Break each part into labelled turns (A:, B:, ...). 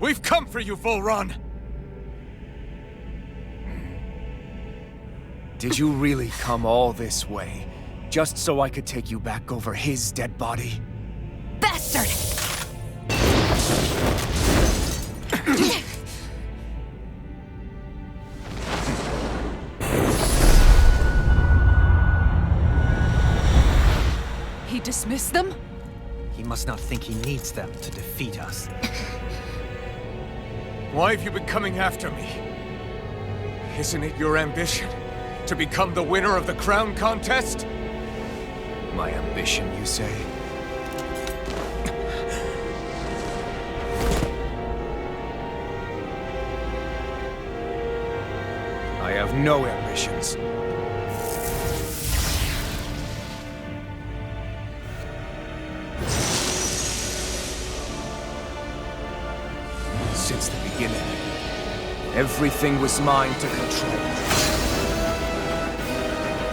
A: We've come for you, Volrun!
B: Did you really come all this way, just so I could take you back over his dead body?
C: Bastard! He dismissed them?
D: He must not think he needs them to defeat us.
A: Why have you been coming after me? Isn't it your ambition to become the winner of the crown contest?
B: My ambition, you say? I have no ambitions. Since the beginning, everything was mine to control.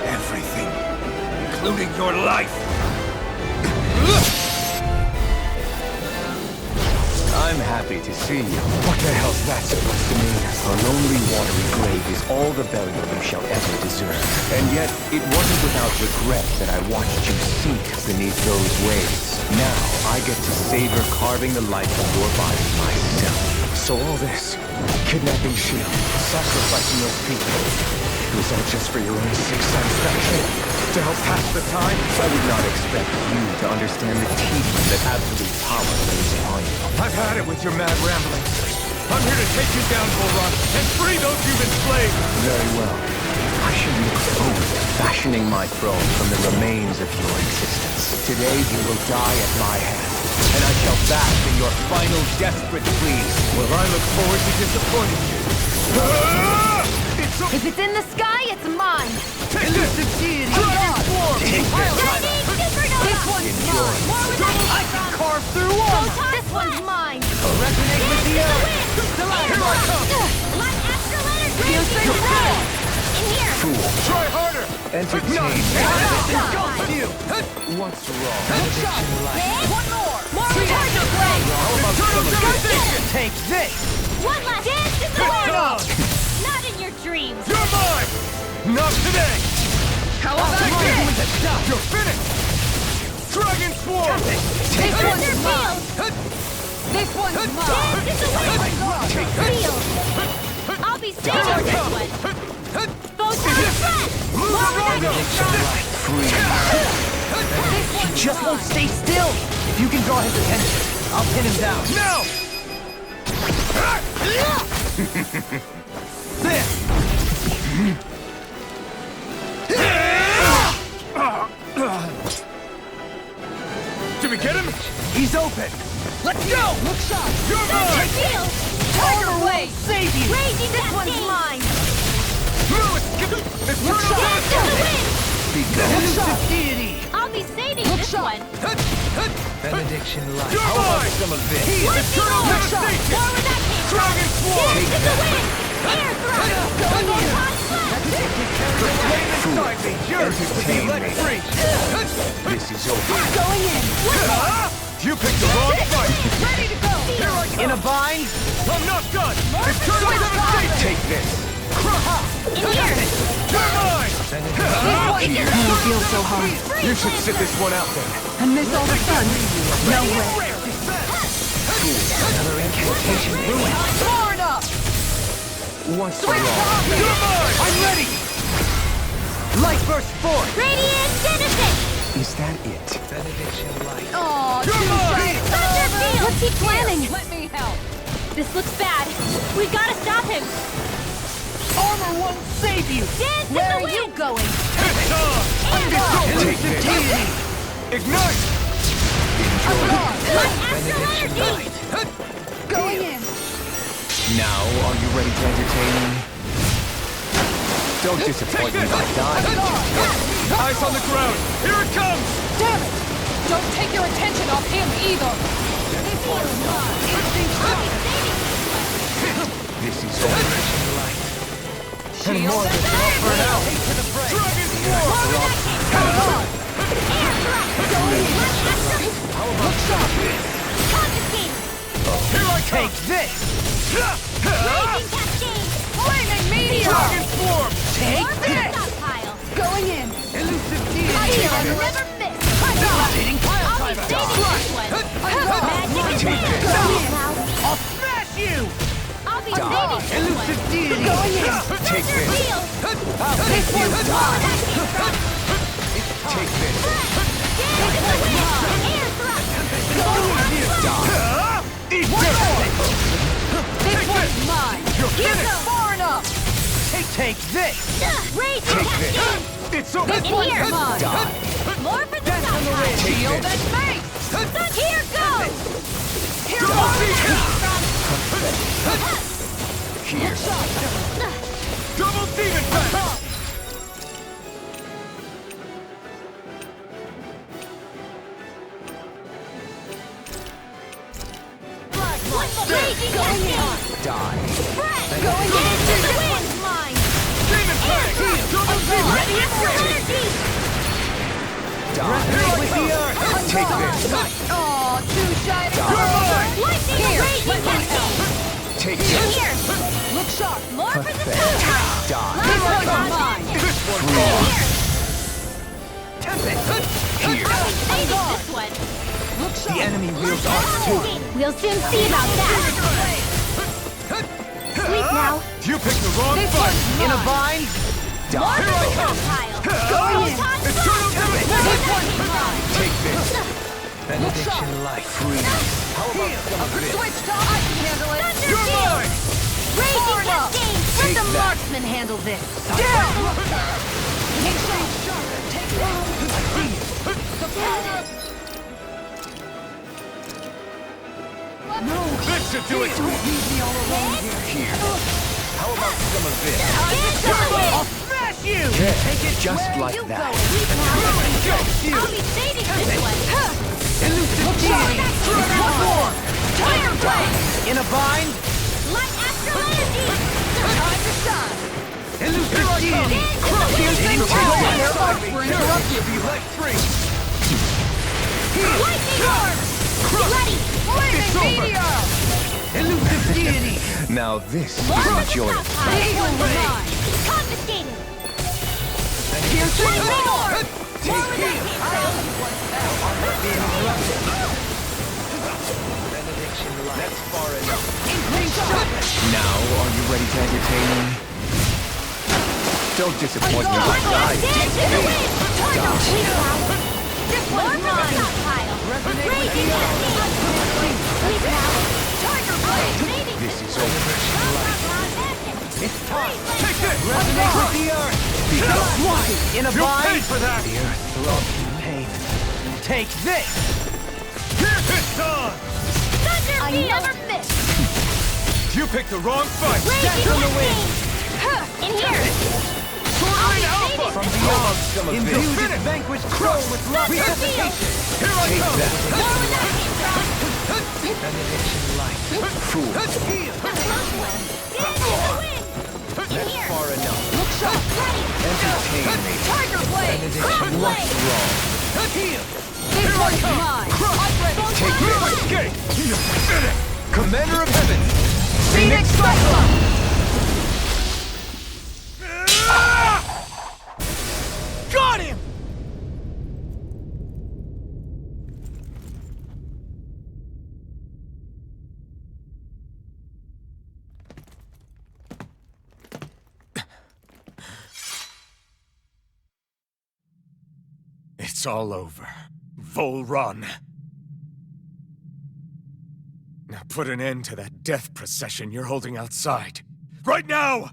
B: Everything, including your life. I'm happy to see you. What the hell's that supposed to mean? A lonely, watery grave is all the burial you shall ever deserve. And yet, it wasn't without regret that I watched you sink beneath those waves. Now, I get to savor carving the life of your body myself. So all this, kidnapping Shield, sacrificing those people, it was all just for your own sick satisfaction? To help pass the time? I would not expect you to understand the tedium that absolute power lays upon you.
A: I've had it with your mad ramblings. I'm here to take you down, Volrun, and free those you've enslaved!
B: Very well. I should look forward to fashioning my throne from the remains of your existence. Today you will die at my hand, and I shall bask in your final desperate pleas.
A: Well, I look forward to disappointing you.
C: If it's in the sky, it's mine!
A: Elusive deity!
C: This one's mine! More with that
A: I can carve through one!
C: This one's mine!
A: Resonate with the earth! Here I come!
C: Light astral energy! In here!
B: Fool.
A: Try harder!
B: Entertain.
C: No!
B: What's wrong?
C: One more! More retarded play!
A: Eternal devastation!
D: Take this!
C: One last dance in the world! Not in your dreams!
A: You're mine! Not today!
D: How about this?
A: You're finished! Dragon Swarm!
C: This one's mine! This one's mine! Dance in the wind! Field! I'll be saving this one! Photon Breath! More retarded!
D: He just won't stay still! If you can draw his attention, I'll pin him down.
A: Now! Did we get him?
D: He's open! Let's go! Look sharp!
A: You're mine!
C: Field!
D: Tiger Wave! Save you!
C: Raging this one's mine!
A: Eternal devastation!
D: Elusive deity!
C: I'll be saving this one!
D: Benediction light.
A: You're
D: How about
A: mine!
D: some of this?
A: Eternal devastation!
C: More with that came from!
A: Dragon Swarm!
C: Dance in the wind! Air thrust! Photon Blast!
A: The flame inside me yearns to be let free!
B: This is over.
C: Going in!
A: You picked the wrong fight!
C: Ready to go!
A: Here I come!
D: In a bind?
A: I'm not done! Eternal devastation!
B: Take this.
C: In here!
A: You're mine!
C: You feel so hard.
B: You should sit this one out then.
C: And miss all the fun. No way.
D: Another incantation.
C: Far enough!
B: What's wrong?
A: You're mine!
D: I'm ready! Light burst forth!
C: Radiant Genesis!
B: Is that it?
D: Benediction light.
C: Aw,
A: You're mine!
C: Thunderfield! Let's keep planning. Let me help. This looks bad. We gotta stop him.
D: Armor won't save you!
C: Dance in
D: Where
C: the
D: are you
C: wind.
D: going?
A: It's on!
B: Take
D: Elusive
B: this.
D: deity!
A: Ignite!
C: Light astral energy! Going in.
B: Now, are you ready to entertain me? Don't disappoint me by dying.
A: Eyes on the ground! Here it comes!
C: Damn it! Don't take your attention off him either.
B: This is over.
A: And more than enough for now! Dragon Swarm! Here I
D: Take this!
C: Raging cascade!
D: Flaming meteor!
A: Dragon Swarm!
D: Take
C: More for the
D: this!
C: stockpile!
D: Going in! Elusive
C: I
D: deity!
C: will never miss!
D: Devastating pile
C: I'll be
D: driver!
C: saving this one! Magic
B: Take
C: advance!
B: this.
C: Go in now!
D: I'll smash you!
C: I'll be saving this one!
D: Elusive deity!
C: Going in!
B: Take
C: Thunder
B: this.
C: field!
D: This one's mine!
B: Take this.
C: Dance to the wind! Air thrust!
D: Eat this one's mine! You're far enough! Take this!
C: Raging
B: Take this.
C: cascade!
A: It's over!
C: In here!
B: Die.
C: More for the
D: Death on the wind!
C: stockpile!
D: Shield
B: this.
D: and face!
C: Here goes!
D: Here
A: Double
D: goes!
B: Here.
A: Double Demon Fang!
C: Raging cascade!
B: Die.
C: Spread! Going into the wind! Mine!
A: Demon Fang! Double Demon!
C: Ready for energy!
B: Die.
D: With the earth!
B: Take this.
D: Aw, too shy to
A: You're mine!
C: Lightning
D: Here,
C: raging
D: let me
C: cascade!
B: Take
C: In
B: this.
C: here!
D: Look sharp!
C: More for the
B: Pathetic.
C: stockpile!
B: Die.
D: This one's
C: Lava
D: mine!
C: magic!
A: This one's
C: In
A: wrong!
C: here!
D: Tempest!
B: Here.
C: I'll be saving this one!
D: Look sharp!
B: The enemy wields arms too.
C: We'll soon see about that! Sleep now!
A: You picked the wrong
D: This
A: fight!
D: one's in a bind!
C: More
B: Die.
C: for the stockpile!
D: Going in!
A: Eternal Demon!
D: This one's mine!
B: Take this.
D: Benediction
B: life. Freeze. How about some of this?
D: Switch to I can handle it!
C: Thunder
A: You're
C: field!
A: mine!
C: Raging
D: Far enough.
C: cascade!
D: Let
B: Take
D: the
B: that.
D: marksman handle this! Down! Take shot! Take that! I see you! The power of... No!
A: This should do it!
D: Don't leave me all alone here!
B: Here. How about some of this?
C: Dance to the wind!
D: I'll smash you!
B: Yeah,
D: Take it
B: just
D: where
B: like
D: you
B: that.
D: go.
C: Sleep now!
D: You.
C: I'll be saving this one!
D: Elusive deity! One more!
C: Fire blade!
D: In a bind?
C: Light astral energy!
D: Time to shine! Elusive deity!
C: Dance to the wind!
D: We're interrupted!
B: You like free.
C: Lightning orb! Ready!
D: Flaming meteor! Elusive deity!
B: Now this
C: More
B: is
C: for the
B: enjoyable.
C: stockpile!
D: This one's mine!
C: Confiscated!
D: Here's the
C: Lightning
D: orb!
C: orb! More with that
B: That's far enough.
D: Increase sharpness!
B: Now, are you ready to entertain me? Don't disappoint me like I
C: Dance
B: did.
C: to the wind! Sleep now!
D: This
C: More
D: one's
C: for the
D: mine!
C: stockpile!
D: Resonate with
C: Raging
D: the earth!
C: cascade! Sleep now!
D: Tiger
C: I'll
D: blade!
C: be saving
B: This is over.
D: It's time!
A: Take this!
D: Resonate with the earth! Why? In a
A: You paid
D: bind?
A: for that!
B: The earth throbs in pain.
D: Take this!
A: Here's this time!
C: Thunder
D: I
C: field!
D: never miss!
A: You picked the wrong fight!
C: Raging
D: on the wind.
C: cascade! In here!
A: Sword Alpha!
D: From
B: How
D: beyond,
B: about some of
D: imbue
B: this?
D: this vanquished crow with
C: Thunder
D: resuscitation!
C: field!
A: Here I
B: Take
A: come!
B: that.
C: More with that came from!
D: Benediction light.
B: Fool.
C: Dance to the wind! In here!
B: Far enough.
D: Look sharp!
C: Ready!
B: Entertain me.
D: Tiger blade!
C: Crown
B: What's
C: blade!
B: wrong?
D: This one's mine!
B: Take this.
A: Escape! Finish!
B: Commander of Heaven.
D: Phoenix Cyclone!
A: Got him! It's all over. Volrun. Now put an end to that death procession you're holding outside. Right now!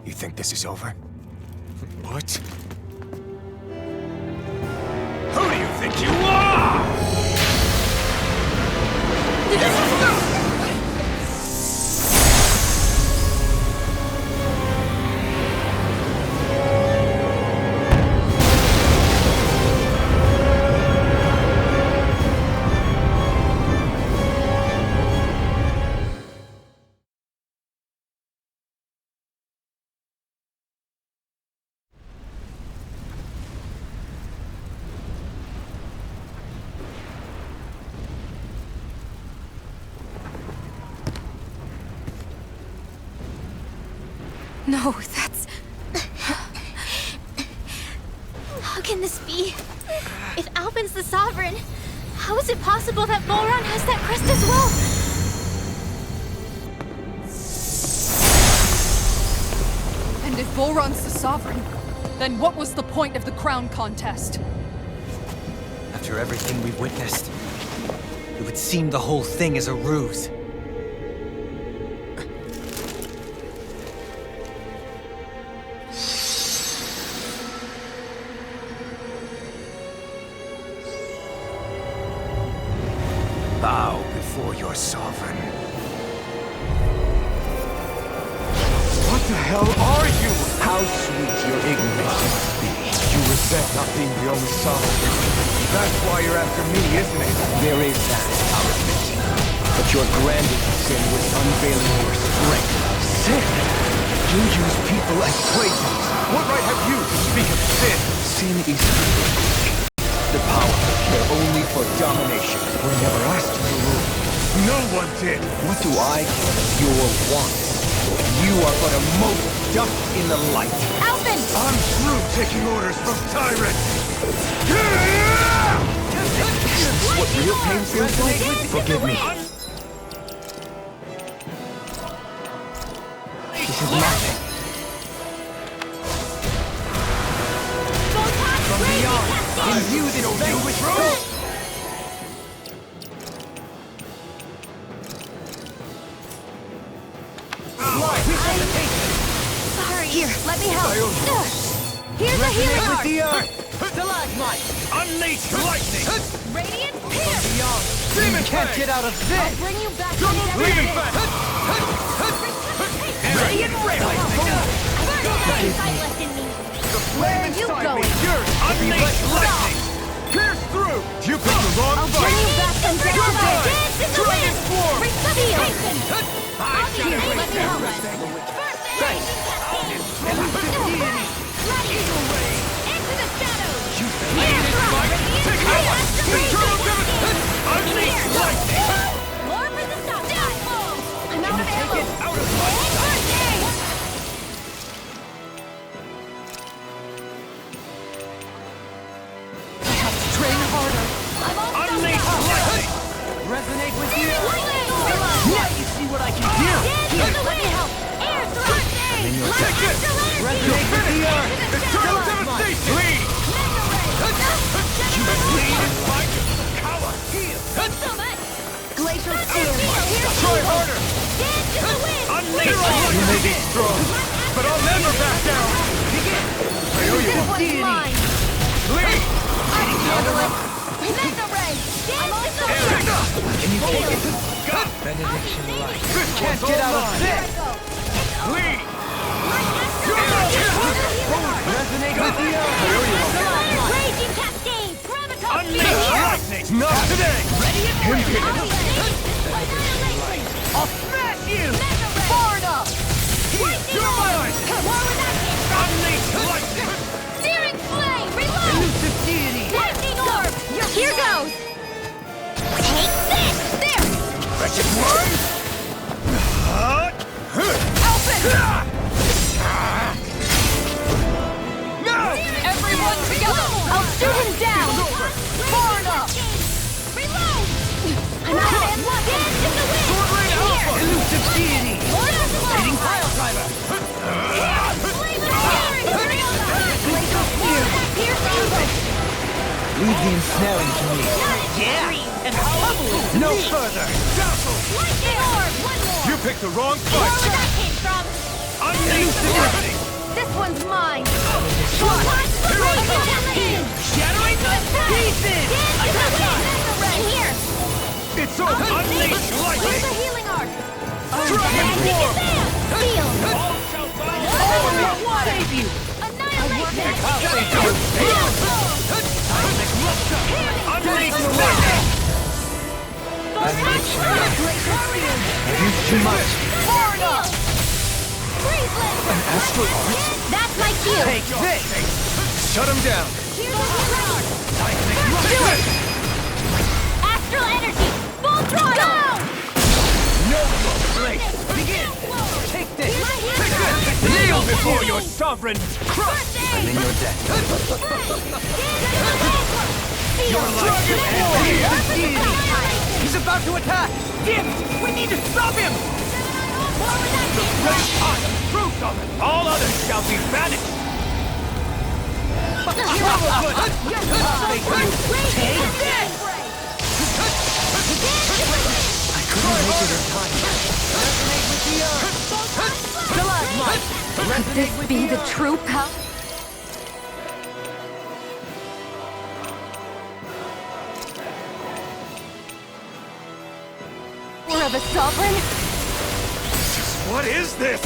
A: You think this is over? What? Who do you think you are?
C: No, that's... How can this be? If Alpin's the Sovereign, how is it possible that Volrun has that crest as well?
D: And if Volran's the Sovereign, then what was the point of the crown contest?
E: After everything we've witnessed, it would seem the whole thing is a ruse.
B: Bow before your sovereign.
A: What the hell are you?
B: How sweet your ignorance must be.
A: You resent not being the only sovereign. That's why you're after me, isn't it?
B: There is that, I'll admit. But your grandest sin was unveiling your strength.
A: Sin? You use people as playthings. What right have you to speak of sin?
B: Sin is evil. The power to care only for domination.
A: We never asked you to rule. No one did.
B: What do I care of your wants? You are but a mote dust in the light.
C: Alpin!
A: I'm through taking orders from tyrants.
B: This is what real pain feels like? Forgive me. This is nothing.
C: From beyond,
B: Imbue this vanquish soul.
C: Sorry. Here, let me help. Here's a healing
B: With
C: arc.
B: the earth. Stalagmite.
A: Unleash lightning.
C: Radiant pierce.
B: Beyond.
A: Demon
B: You can't
A: Fang.
B: get out of
C: I'll
B: this.
C: bring you back
A: Double
C: from
A: bleeding
C: death.
A: fang.
B: Radiant rail.
C: Fight left in me. Where are you going?
A: Unleash lightning. Pierce through. You picked the wrong
C: I'll bring
A: fight.
C: you back from death.
A: Goodbye.
C: Dance in the
A: Dragon
C: wind.
A: Swarm.
C: Bring the heal. I'll be here. Let me help. First aid. Into the shadows. Here,
A: Take it out. Internal devastation. Unleash lightning.
C: more for the stop. I'm out of ammo.
B: Take it out of my sight.
C: First aid.
D: I have to train harder.
C: I'm all
A: Unleash
C: stuffed up.
A: lightning.
B: Resonate with the
C: Now
B: earth. You see what I can do.
C: Dance in the wind. Air thrust.
B: in your
C: Light
A: sight.
C: astral energy.
B: Resonate with the earth.
A: Internal devastation. Bleed. Bleed in spite of the coward. Heal.
C: So much.
D: Glacial
A: Try harder.
C: Dance in the wind.
A: Unleash lightning. You may be strong, but I'll never back down. I owe you
C: This
A: one.
C: one's mine.
A: Bleed.
C: Mega ray. Dance in the wind.
B: Benediction light.
A: This
B: Can't
A: one's
B: get
A: all
B: out of
A: mine.
B: this.
A: Bleed.
B: Resonate with the earth.
C: Raging cascade. Graviton.
A: Unleash lightning. Not today.
B: I'll smash you.
C: Far enough.
A: You're mine.
C: More where that came from.
A: Unleash lightning.
C: Searing flame. Reload.
B: Elusive deity.
C: Lightning orb. Here goes. Take this. There.
A: Wretched worm. No!
C: Everyone together. I'll shoot him down. Far enough. Reload. I'm out of ammo. Dance in the wind.
A: Sword Rain Alpha.
B: Elusive deity.
C: Leading
B: Pile driver. Leave the ensnaring to me.
C: Yeah. And how
B: No further.
C: Lightning orb. One more.
A: You picked the wrong
C: More
A: fight.
C: where that came from.
A: Unleash lightning.
C: This one's mine. Shattering the pieces. In here.
A: It's over. Unleash
C: Where's the
A: lightning.
C: healing arc?
A: Dragon Swarm.
C: Feel.
B: Save you.
C: Annihilation.
A: Unleash lightning.
B: Used too much.
C: Far enough.
B: An astral art?
C: That's my cue.
B: Take this.
A: Shut him down.
C: Here's the healing arc. Do it. Astral energy. Full throttle. Go.
B: No more place. Begin. Take this.
C: Take this.
A: Yield
B: your sovereign!
C: First aid!
E: I'm in your debt.
C: Your
E: life will end here.
C: He's
E: He's about to attack! Damn it! We need to stop him!
B: Great art of truth of it! All others shall be banished!
E: I couldn't make it in time. Resonate with the
C: Could this be the true power? Of a sovereign?
B: What is this?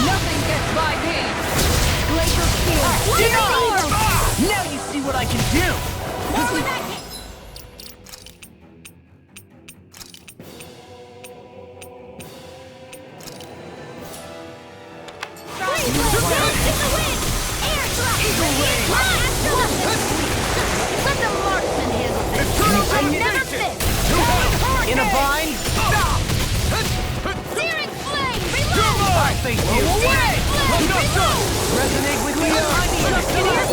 D: Nothing gets by me!
C: Glacial Spear!
E: Now you see what I can do!
C: Let the marksman handle this! I never miss!
E: In a bind?
C: Searing flame! Reload!
E: I think you.
C: Away! Reload!
E: Resonate with me.
C: Glacial Spear!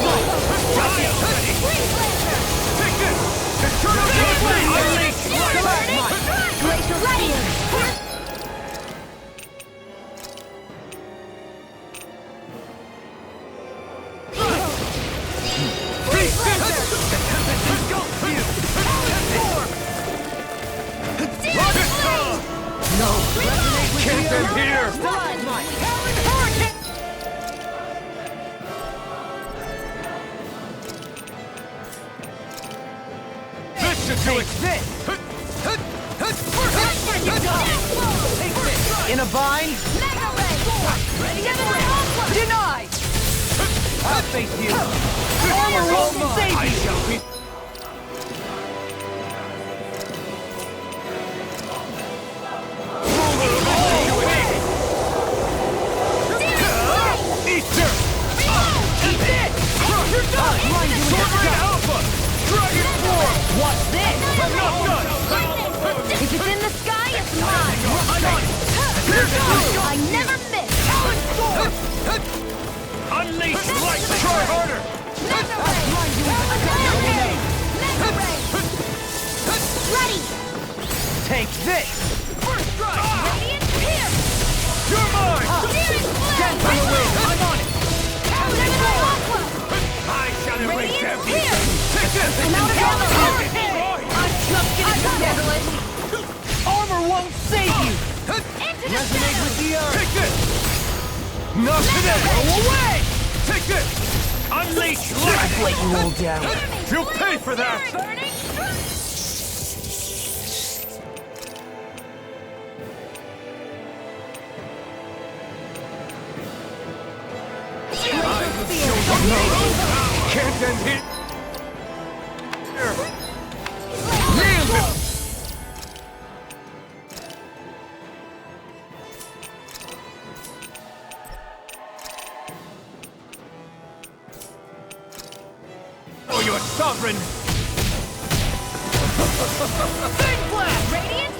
B: Can't end here! This should do it!
E: In a bind? Denied! I'll face you! Armor won't save
B: I
E: you!
B: shall be... Easter!
E: Eat this! You're done!
B: Alpha! Dragon Form!
E: What's this?
B: I'm not done!
C: If it's in the sky, it's mine! I never miss!
B: Unleash light! Try harder!
C: Ready!
E: Take this!
B: First strike!
C: Radiant Pierce!
B: You're mine!
C: Searing
E: Stand
C: flame!
E: by the way! I'm on it!
B: I shall erase
C: Radiant
B: everything!
C: Pierce!
B: Take this!
C: I'm out of ammo!
E: I'm just getting started! Armor won't save you!
C: Into the
E: Resonate with the earth!
B: Take this! Not today!
E: Go away!
B: Take this! Unleash
E: I've
B: light!
E: let you all down.
B: You'll pay for that!
C: burning
B: Can't end here! Nailed it! Oh, your sovereign!
C: Big blast! Radiant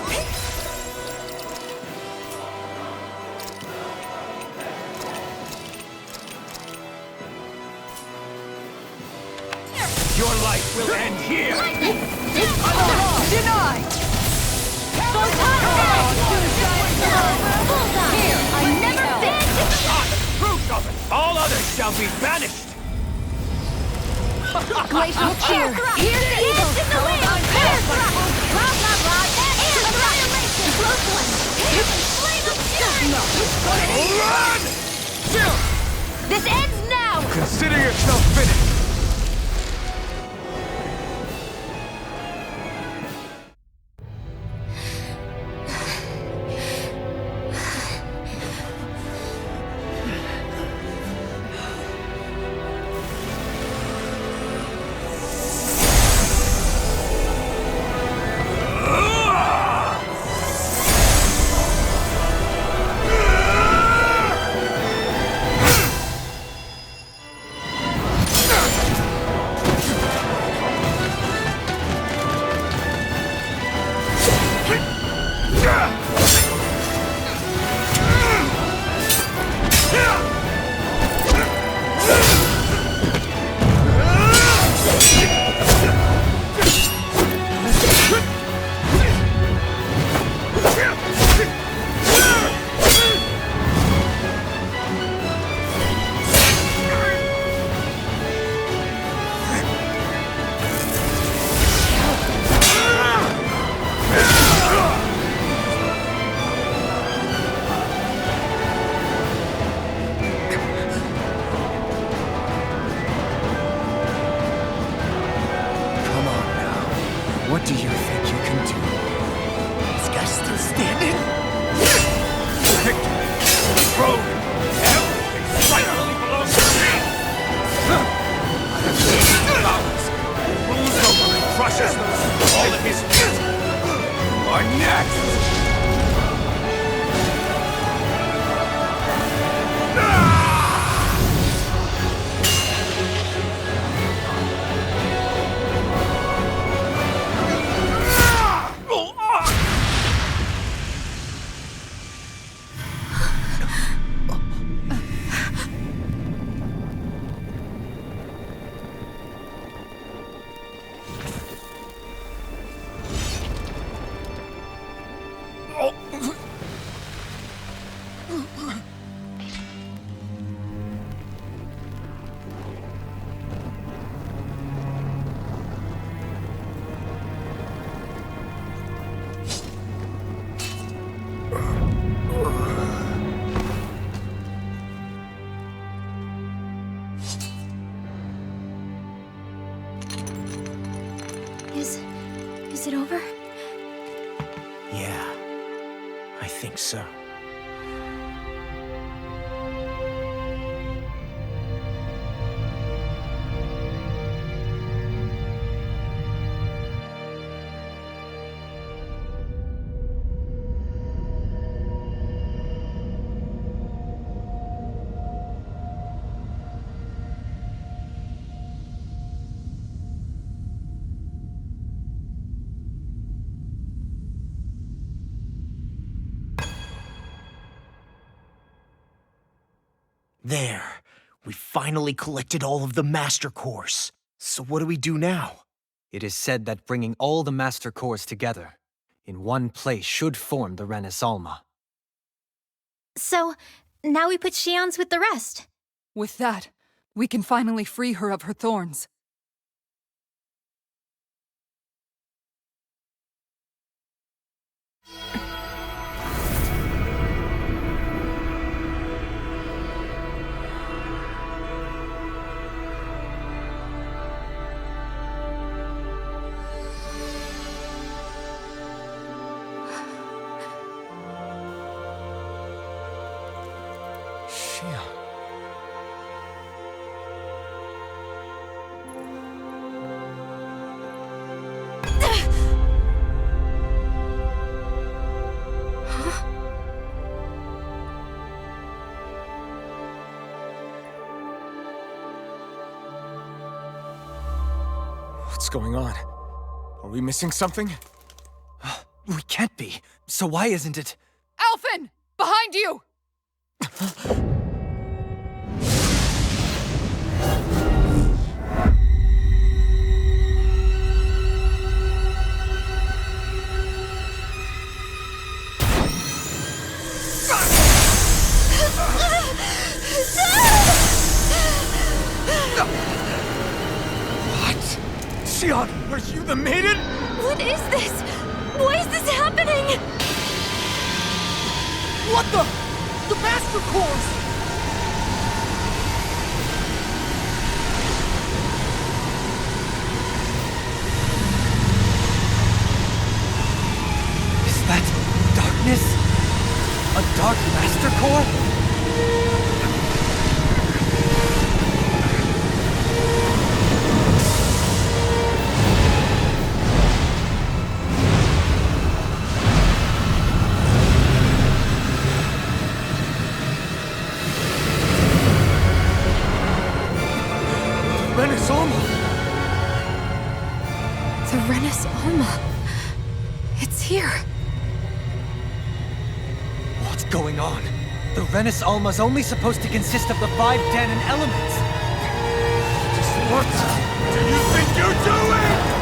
B: Your life will end here!
E: Denied!
C: Here! I never been!
B: Proof of it! All others shall be banished!
C: Glacial Cheer! Here's the evil! In the wind! Air thrust! Blah, blah, blah! Air annihilation! Close one! Flame of fury!
B: Run! Jill!
C: This ends now!
B: Consider yourself finished!
E: understanding?
A: Victory! Throne! Everything finally belongs to me! I have waited for hours. Rules over and crushes those who call it his feet. Or next!
C: Is it over?
B: Yeah, I think so. There. We finally collected all of the Master Cores. So what do we do now?
E: It is said that bringing all the Master Cores together in one place should form the Renis Alma.
C: So, now we put Shion's with the rest.
D: With that, we can finally free her of her thorns.
A: What's going on? Are we missing something?
E: We can't be. So why isn't it?
D: Alphen! Behind you!
A: Shion, are you the maiden?
C: What is this? Why is this happening?
E: What the? The Master Cores! Is that darkness? A Dark Master Core?
A: Renis Alma!
C: The Renis Alma. It's here.
E: What's going on? The Renis Alma's only supposed to consist of the 5 Danon elements.
A: Just what do you think you're doing?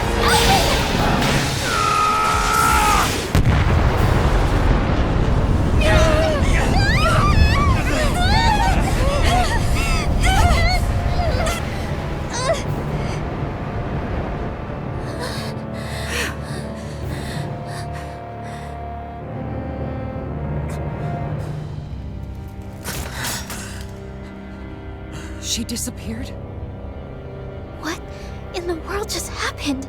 D: She disappeared?
C: What in the world just happened?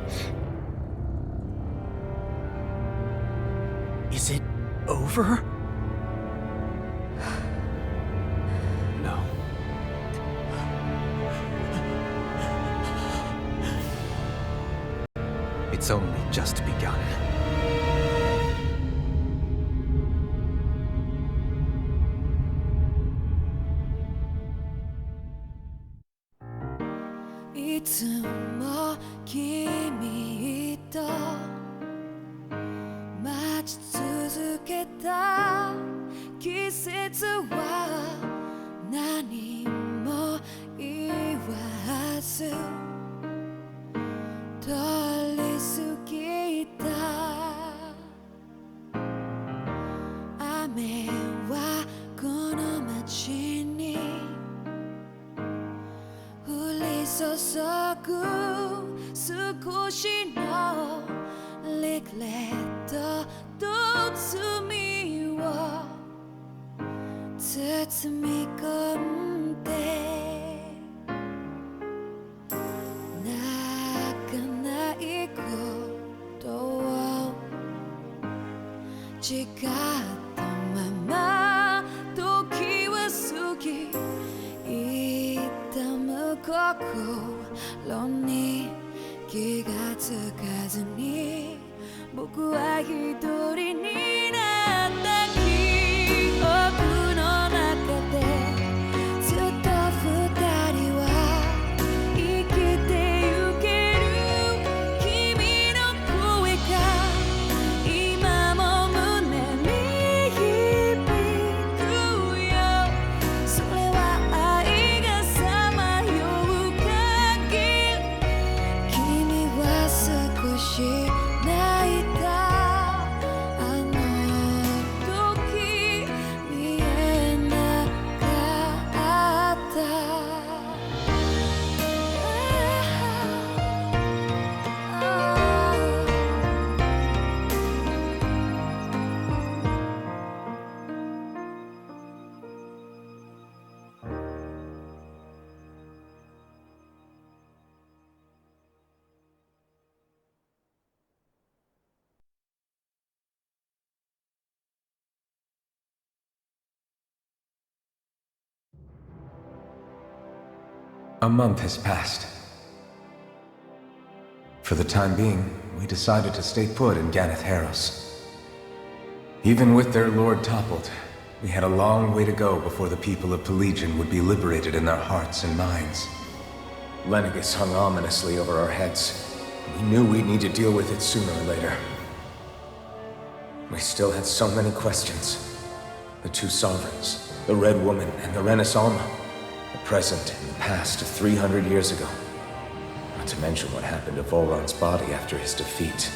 B: Is it
E: over? No. It's only just begun.
B: A month has passed. For the time being, we decided to stay put in Ganeth. Even with their lord toppled, we had a long way to go before the people of Pelegion would be liberated in their hearts and minds. Lenegis hung ominously over our heads. We knew we'd need to deal with it sooner or later. We still had so many questions. The two sovereigns, the Red Woman and the Renaissance, the present and the past of 300 years ago. Not to mention what happened to Volran's body after his defeat.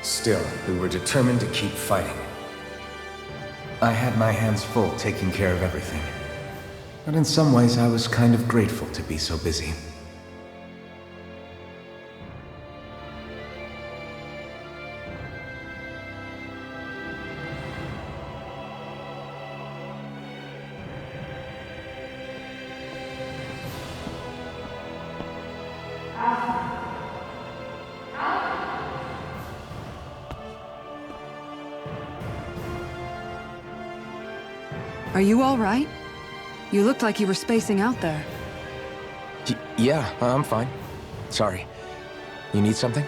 B: Still, we were determined to keep fighting. I had my hands full taking care of everything. But in some ways, I was kind of grateful to be so busy.
D: Are you all right? You looked like you were spacing out there.
B: Yeah, I'm fine. Sorry. You need something?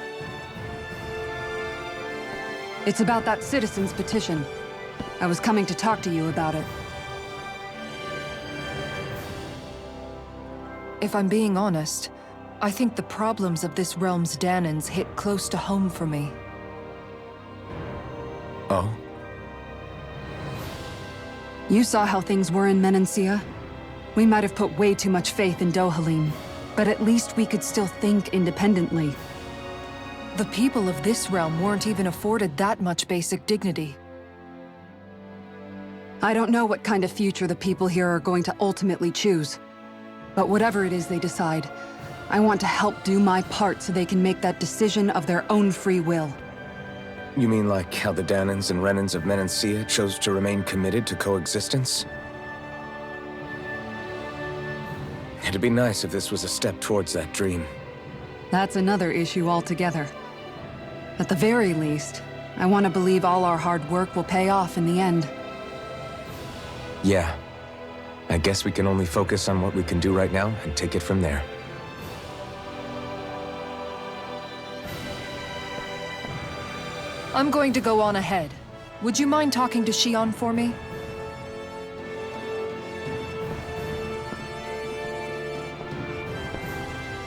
D: It's about that citizen's petition. I was coming to talk to you about it. If I'm being honest, I think the problems of this realm's Danans hit close to home for me.
B: Oh?
D: You saw how things were in Menancia. We might have put way too much faith in Dohalim, but at least we could still think independently. The people of this realm weren't even afforded that much basic dignity. I don't know what kind of future the people here are going to ultimately choose. But whatever it is they decide, I want to help do my part so they can make that decision of their own free will.
B: You mean like how the Danans and Renans of Menancia chose to remain committed to coexistence? It'd be nice if this was a step towards that dream.
D: That's another issue altogether. At the very least, I want to believe all our hard work will pay off in the end.
B: Yeah. I guess we can only focus on what we can do right now and take it from there.
D: I'm going to go on ahead. Would you mind talking to Shion for me?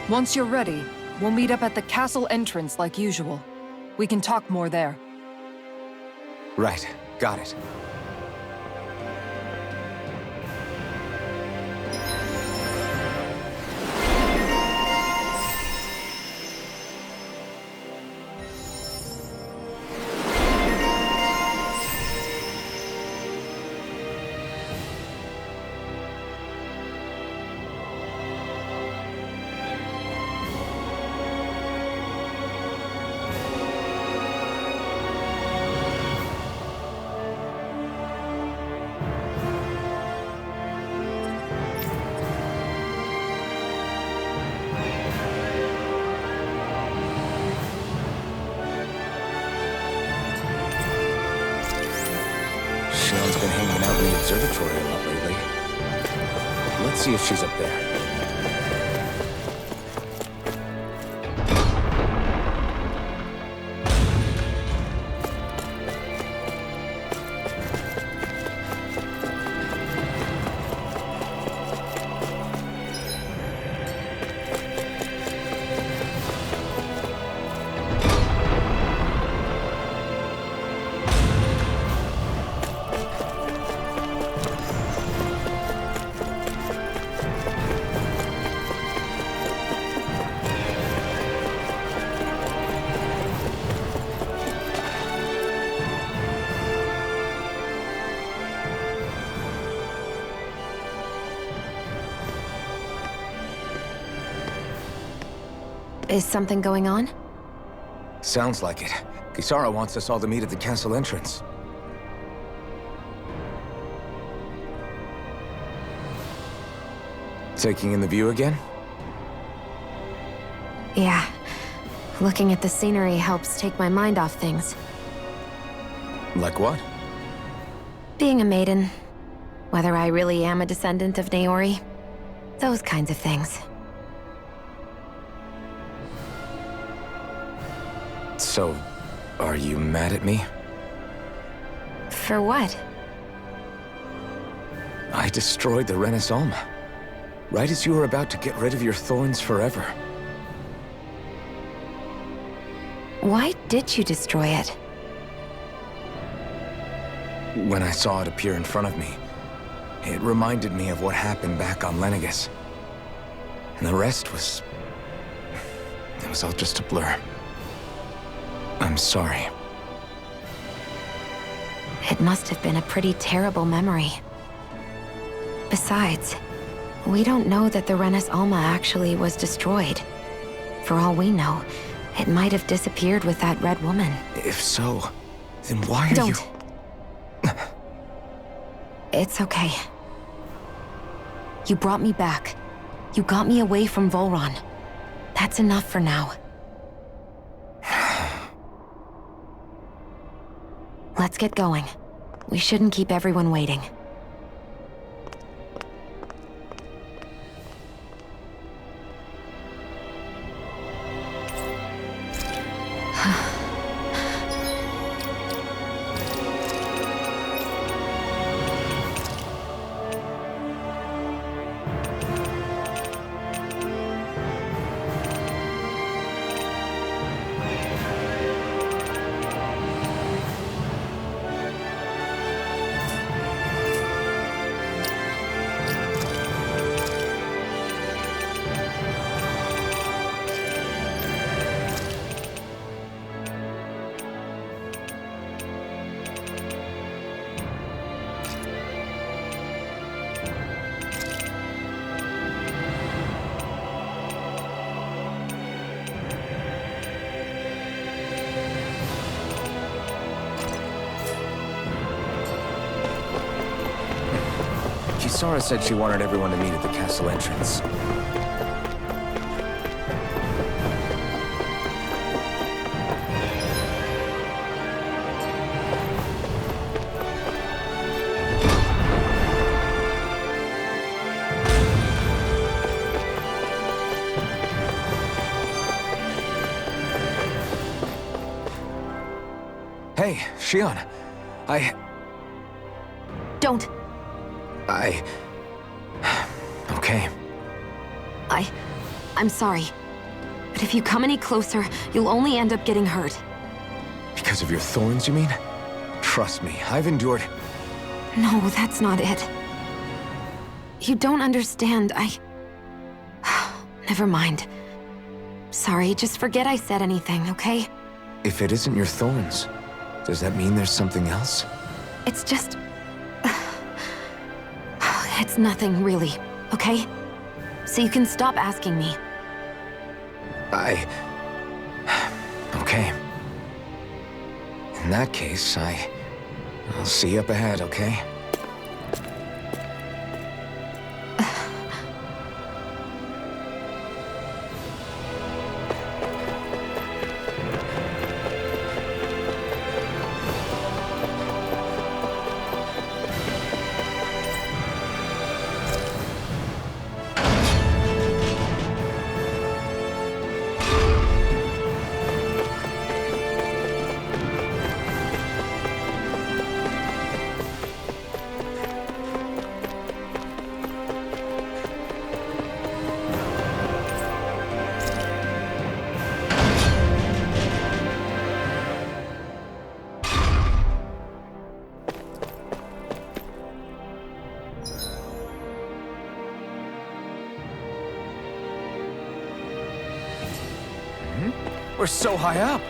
D: Once you're ready, we'll meet up at the castle entrance like usual. We can talk more there.
B: Right. Got it. Shion's been hanging out in the observatory a lot lately. Let's see if she's up there.
C: Is something going on?
B: Sounds like it. Kisara wants us all to meet at the castle entrance. Taking in the view again?
C: Yeah. Looking at the scenery helps take my mind off things.
B: Like what?
C: Being a maiden. Whether I really am a descendant of Naori. Those kinds of things.
B: So, are you mad at me?
C: For what?
B: I destroyed the Renis Alma. Right as you were about to get rid of your thorns forever.
C: Why did you destroy it?
B: When I saw it appear in front of me, it reminded me of what happened back on Lenegus. And the rest was... it was all just a blur. I'm sorry.
C: It must have been a pretty terrible memory. Besides, we don't know that the Renis Alma actually was destroyed. For all we know, it might have disappeared with that red woman.
B: If so, then why are
C: Don't.
B: you...
C: It's okay. You brought me back. You got me away from Volrán. That's enough for now. Let's get going. We shouldn't keep everyone waiting.
B: Kisara said she wanted everyone to meet at the castle entrance. Hey, Shion.
D: Don't.
B: Okay.
D: I'm sorry. But if you come any closer, you'll only end up getting hurt.
B: Because of your thorns, you mean? Trust me, I've endured...
D: No, that's not it. You don't understand, Never mind. Sorry, just forget I said anything, okay?
B: If it isn't your thorns, does that mean there's something else?
D: It's just... It's nothing, really, okay? So you can stop asking me.
B: Okay. In that case, I'll see you up ahead, okay? We're so high up.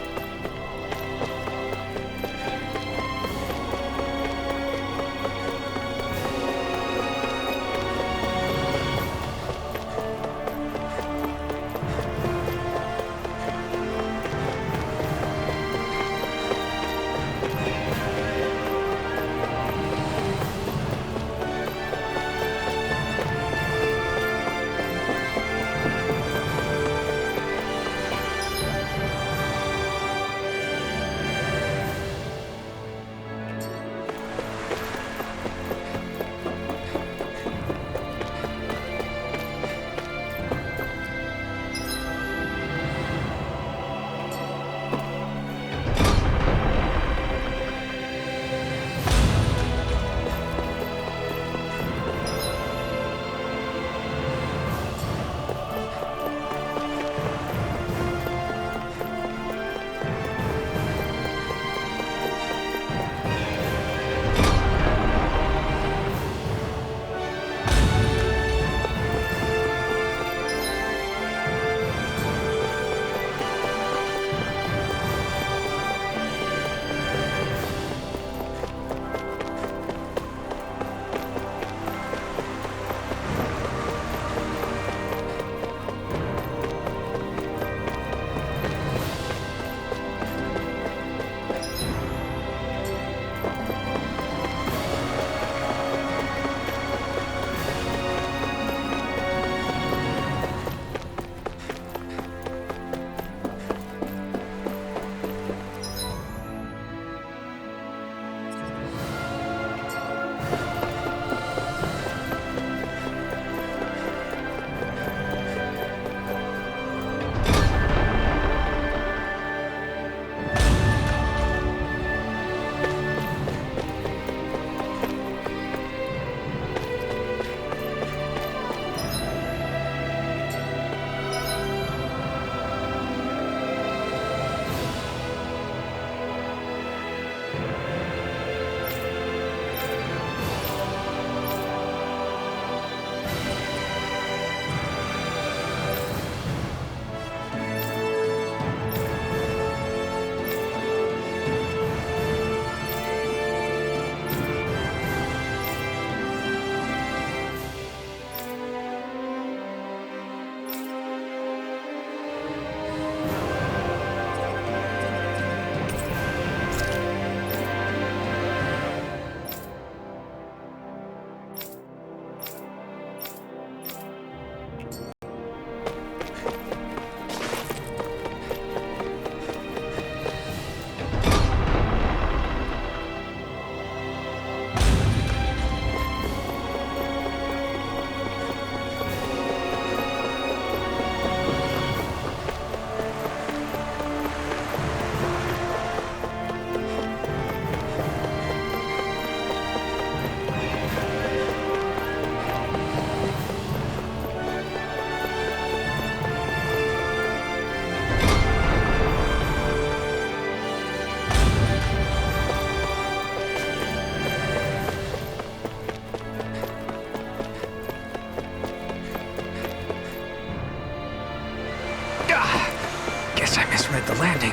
B: the landing.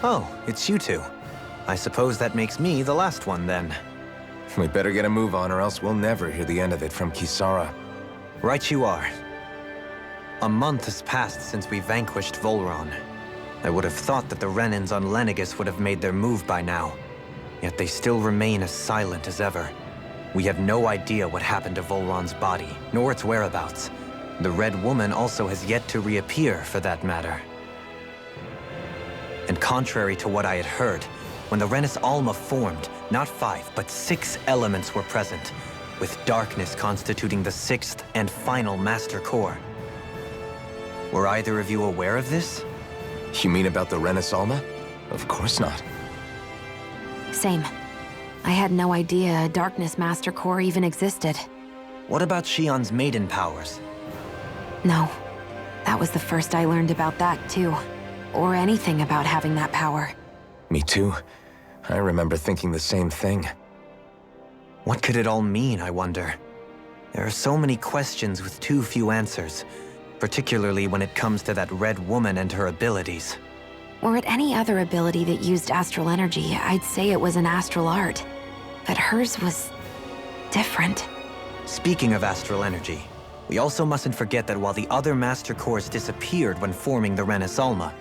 E: Oh, it's you two. I suppose that makes me the last one, then.
B: We better get a move on, or else we'll never hear the end of it from Kisara.
E: Right you are. A month has passed since we vanquished Volrán. I would have thought that the Renans on Lenegis would have made their move by now. Yet they still remain as silent as ever. We have no idea what happened to Volrán's body, nor its whereabouts. The Red Woman also has yet to reappear, for that matter. And contrary to what I had heard, when the Renis Alma formed, not 5, but 6 elements were present, with darkness constituting the 6th and final Master Core. Were either of you aware of this?
B: You mean about the Renis Alma? Of course not.
C: Same. I had no idea a Darkness Master Core even existed.
E: What about Shion's maiden powers?
C: No. That was the first I learned about that, too. Or anything about having that power.
B: Me too. I remember thinking the same thing.
E: What could it all mean, I wonder? There are so many questions with too few answers, particularly when it comes to that Red Woman and her abilities.
C: Were it any other ability that used astral energy, I'd say it was an astral art. But hers was different.
E: Speaking of astral energy, we also mustn't forget that while the other Master Cores disappeared when forming the Renis Alma,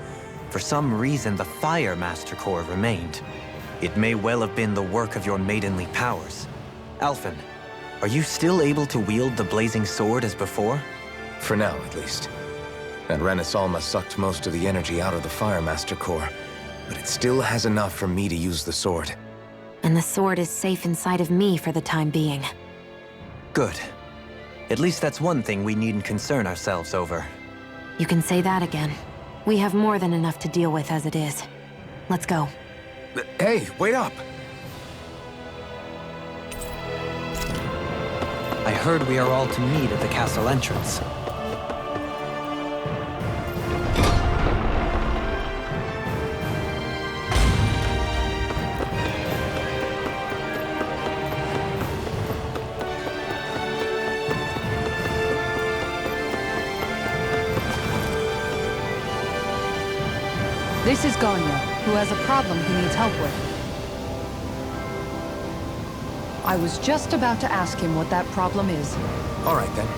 E: for some reason the Fire Master Core remained. It may well have been the work of your maidenly powers. Alphen, are you still able to wield the blazing sword as before?
B: For now, at least. That Renis Alma sucked most of the energy out of the Fire Master Core, but it still has enough for me to use the sword.
C: And the sword is safe inside of me for the time being.
E: Good. At least that's one thing we needn't concern ourselves over.
C: You can say that again. We have more than enough to deal with as it is. Let's go.
B: Hey, wait up!
E: I heard we are all to meet at the castle entrance.
D: This is Ganya, who has a problem he needs help with. I was just about to ask him what that problem is.
B: All right, then.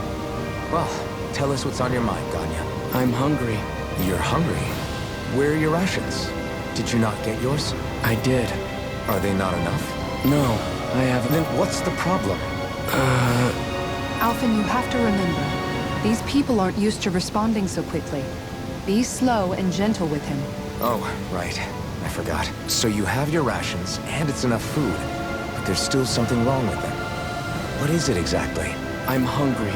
B: Well, tell us what's on your mind, Ganya.
F: I'm hungry.
B: You're hungry? Where are your rations? Did you not get yours?
F: I did.
B: Are they not enough?
F: No, I haven't.
B: Then what's the problem?
D: Alphen, you have to remember, these people aren't used to responding so quickly. Be slow and gentle with him.
B: Oh, right. I forgot. So you have your rations, and it's enough food, but there's still something wrong with them. What is it exactly?
F: I'm hungry.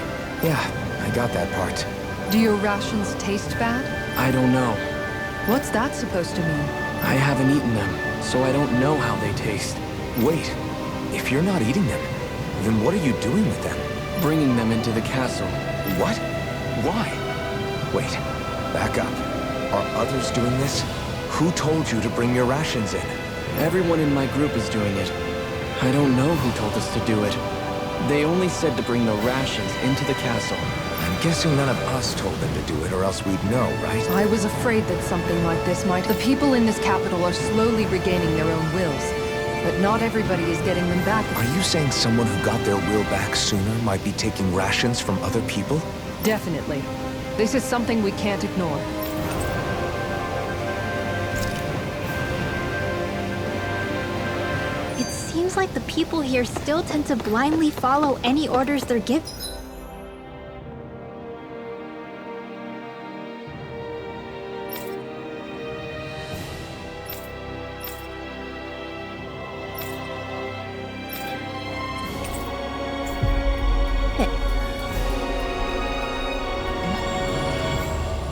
B: Yeah, I got that part.
D: Do your rations taste bad?
F: I don't know.
D: What's that supposed to mean?
F: I haven't eaten them, so I don't know how they taste.
B: Wait, if you're not eating them, then what are you doing with them?
F: Bringing them into the castle.
B: What? Why? Wait, back up. Are others doing this? Who told you to bring your rations in?
F: Everyone in my group is doing it. I don't know who told us to do it. They only said to bring the rations into the castle.
B: I'm guessing none of us told them to do it, or else we'd know, right?
D: I was afraid that something like this might... The people in this capital are slowly regaining their own wills. but not everybody is getting them back.
B: Are you saying someone who got their will back sooner might be taking rations from other people?
D: Definitely. This is something we can't ignore.
C: It seems like the people here still tend to blindly follow any orders they're given.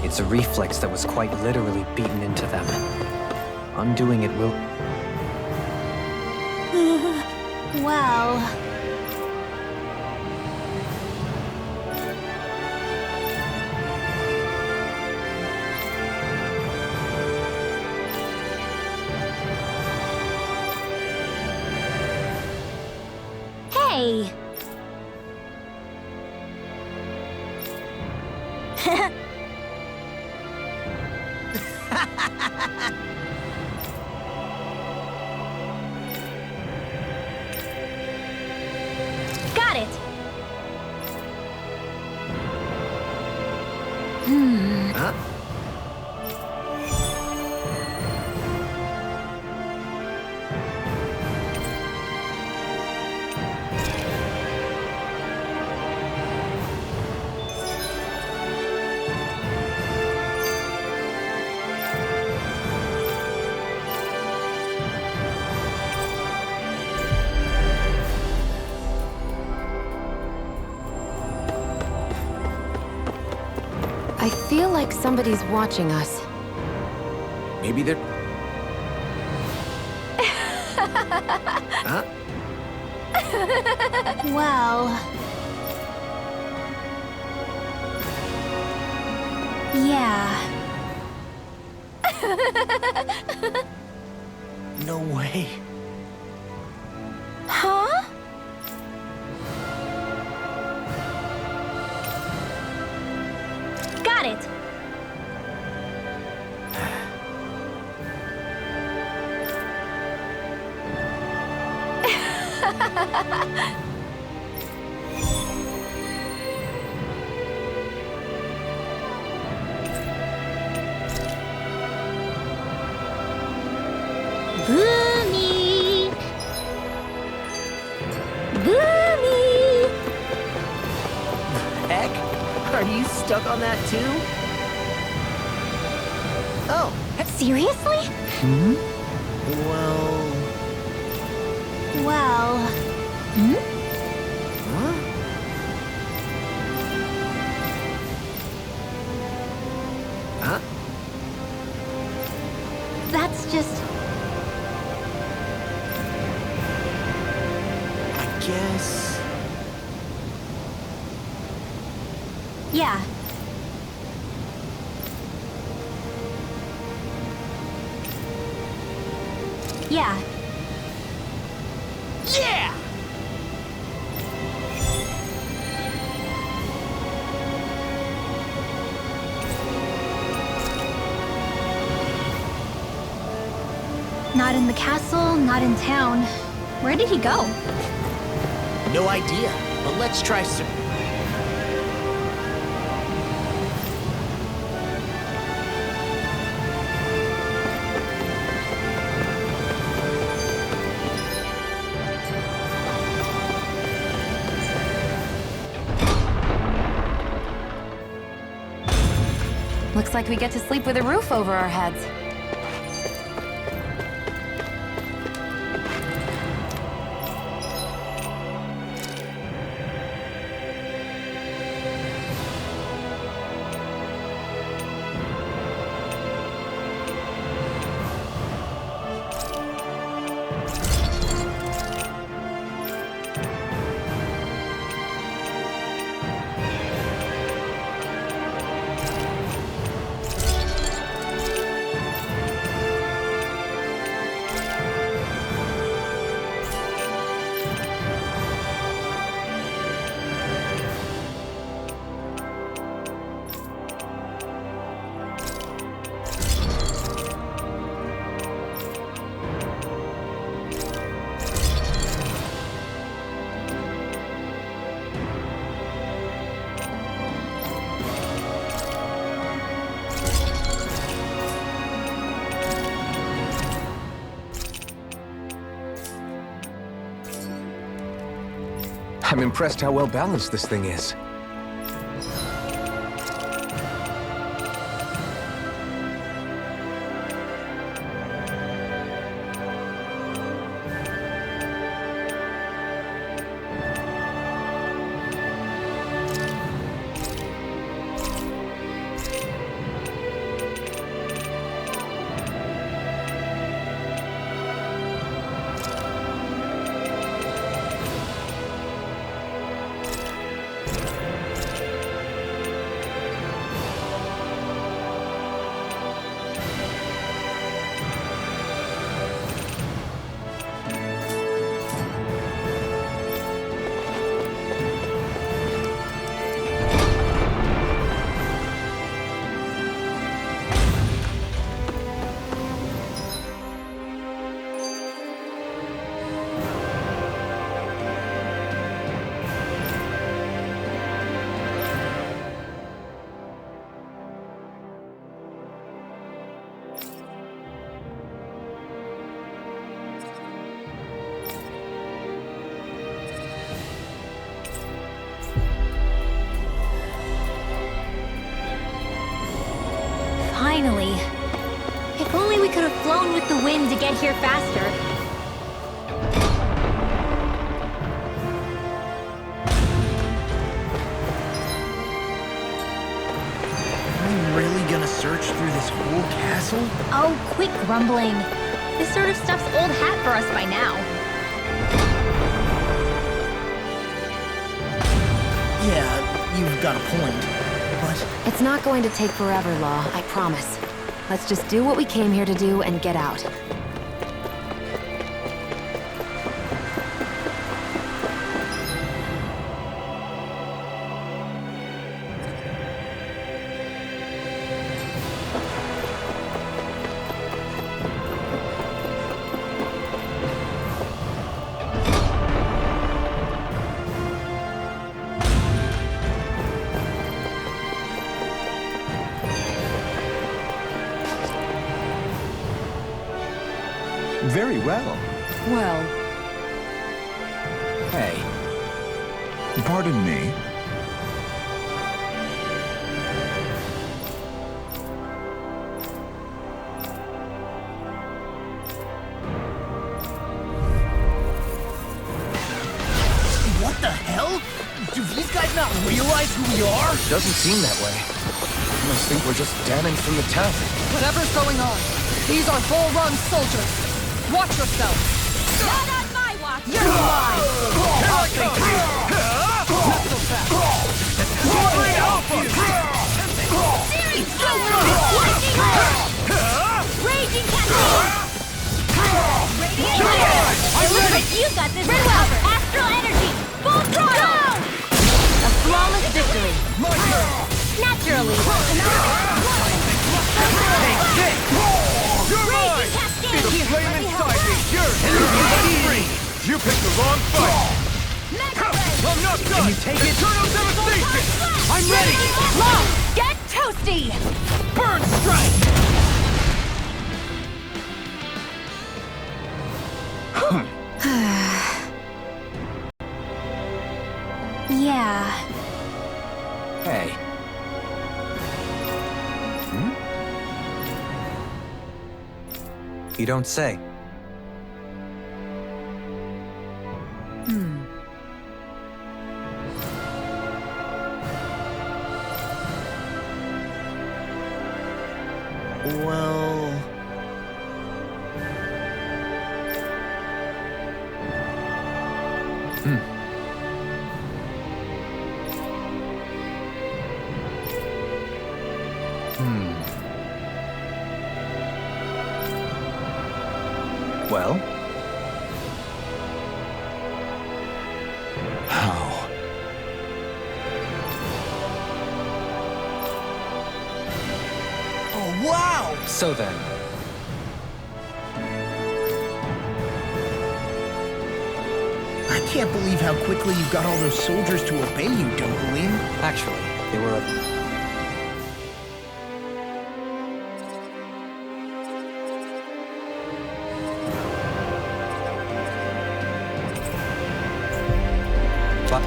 E: It's a reflex that was quite literally beaten into them. Undoing it will...
C: Well... Hey! Got it!
E: Huh?
G: I feel like somebody's watching us.
B: Maybe they're... Huh?
C: Well... Yeah...
B: No way.
C: Huh? Got it! Boomy! Boomy!
F: Heck? Are you stuck on that too? Oh,
C: Seriously?
F: well...
C: Well...
F: Huh?
B: Huh?
C: That's just...
F: I guess...
C: Yeah. Yeah.
F: Yeah!
C: Not in the castle, not in town. Where did he go?
F: No idea, but let's try some...
G: Looks like we get to sleep with a roof over our heads.
B: I'm impressed how well balanced this thing is.
C: Finally. If only we could have flown with the wind to get here faster.
H: I'm really gonna search through this whole castle?
C: Oh, quit grumbling. This sort of stuff's old hat for us by now.
H: Yeah, you've got a point. But
G: It's not going to take forever, Law, I promise. Let's just do what we came here to do and get out.
B: Very well.
D: Well,
B: Hey,
A: Pardon me?
H: what the hell? Do these guys not realize who we are?
B: doesn't seem that way. I must think we're just damning from the town.
D: whatever's going on, these are Volrun soldiers. Watch yourself.
C: Not on my watch!
D: You're mine.
C: Searing Lightning Raging Cascade! Radiant Fire! It looks like you got this covered! Astral Energy! Full throttle! A flawless victory! Naturally! Raging Cascade!
A: The flame inside me! You're free! You picked the wrong fight! I'm not done! Can you take it? Eternal devastation!
C: I'm ready!
D: Law, get toasty.
A: Burn strike!
C: Yeah.
B: Hey.
E: You don't say.
H: Well...
B: Well?
A: How?
H: Oh, wow!
E: So then,
H: I can't believe how quickly you got all those soldiers to obey you, Dohalim.
E: actually, they were a... But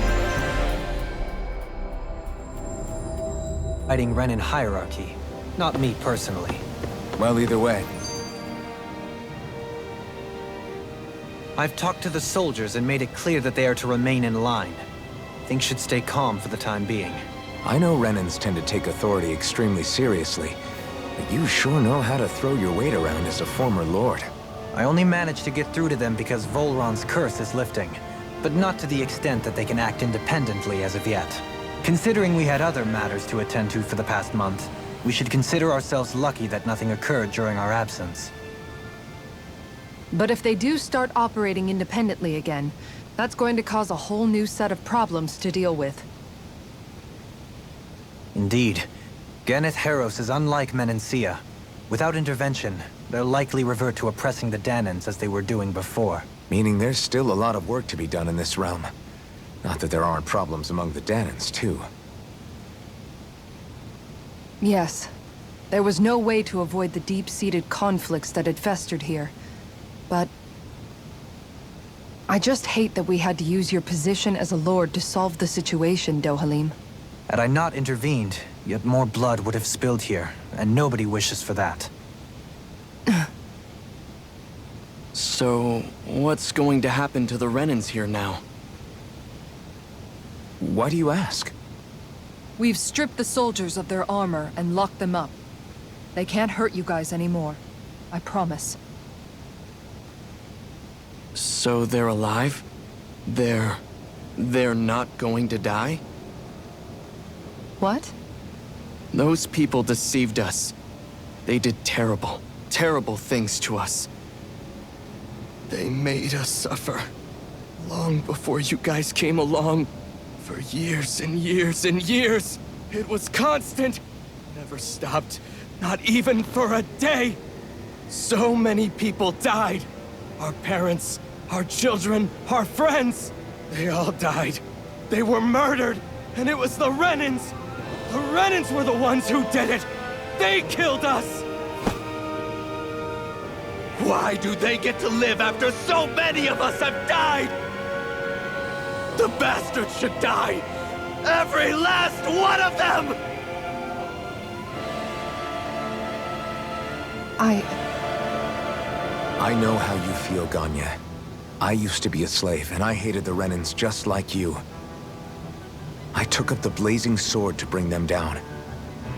E: fighting Renin hierarchy, not me personally.
B: Well, either way.
E: I've talked to the soldiers and made it clear that they are to remain in line. Things should stay calm for the time being.
B: I know Renins tend to take authority extremely seriously, but you sure know how to throw your weight around as a former lord.
E: I only managed to get through to them because Volran's curse is lifting, but not to the extent that they can act independently as of yet. Considering we had other matters to attend to for the past month, we should consider ourselves lucky that nothing occurred during our absence.
D: But if they do start operating independently again, that's going to cause a whole new set of problems to deal with.
E: Indeed. Geneth Heros is unlike Menancia. Without intervention, they'll likely revert to oppressing the Danans as they were doing before.
B: Meaning there's still a lot of work to be done in this realm. Not that there aren't problems among the Danans, too.
D: Yes. There was no way to avoid the deep-seated conflicts that had festered here. But I just hate that we had to use your position as a lord to solve the situation, Dohalim.
E: Had I not intervened, yet more blood would have spilled here, and nobody wishes for that.
F: So, what's going to happen to the Renins here now?
B: Why do you ask?
D: We've stripped the soldiers of their armor and locked them up. They can't hurt you guys anymore. I promise.
F: So they're alive? They're not going to die?
D: What?
F: Those people deceived us. They did terrible, terrible things to us. They made us suffer. Long before you guys came along. For years and years and years. It was constant. Never stopped. Not even for a day. So many people died. Our parents, our children, our friends. They all died. They were murdered. And it was the Renins. The Renins were the ones who did it. They killed us. Why do they get to live after so many of us have died? The bastards should die! Every last one of them!
B: I know how you feel, Ganya. I used to be a slave, and I hated the Renins just like you. I took up the blazing sword to bring them down.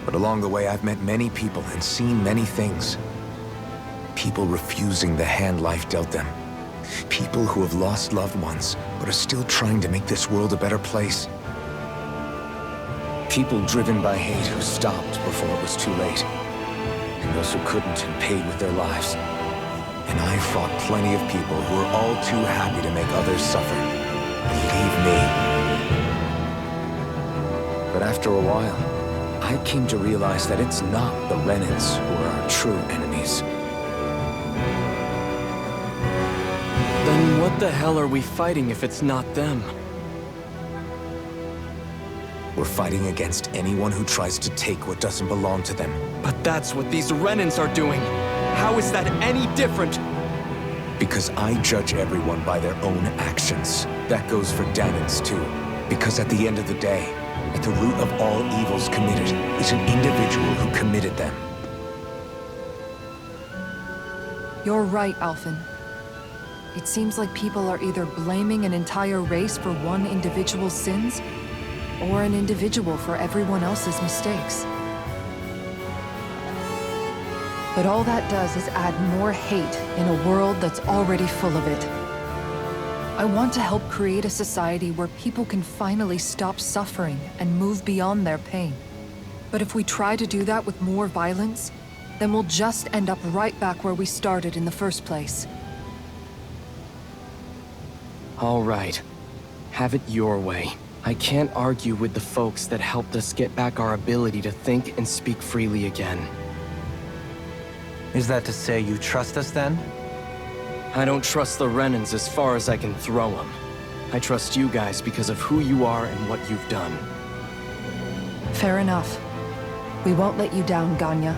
B: But along the way, I've met many people and seen many things. People refusing the hand life dealt them. People who have lost loved ones, but are still trying to make this world a better place. People driven by hate who stopped before it was too late. And those who couldn't and paid with their lives. And I fought plenty of people who were all too happy to make others suffer. Believe me. But after a while, I came to realize that it's not the Renins who are our true enemies.
F: Then what the hell are we fighting if it's not them?
B: We're fighting against anyone who tries to take what doesn't belong to them.
F: But that's what these Renins are doing. How is that any different?
B: Because I judge everyone by their own actions. That goes for Danans too. Because at the end of the day, at the root of all evils committed is an individual who committed them.
D: You're right, Alphen. It seems like people are either blaming an entire race for one individual's sins, or an individual for everyone else's mistakes. But all that does is add more hate in a world that's already full of it. I want to help create a society where people can finally stop suffering and move beyond their pain. But if we try to do that with more violence, then we'll just end up right back where we started in the first place.
F: All right. Have it your way. I can't argue with the folks that helped us get back our ability to think and speak freely again.
E: Is that to say you trust us then?
F: I don't trust the Renins as far as I can throw them. I trust you guys because of who you are and what you've done.
D: Fair enough. We won't let you down, Ganya.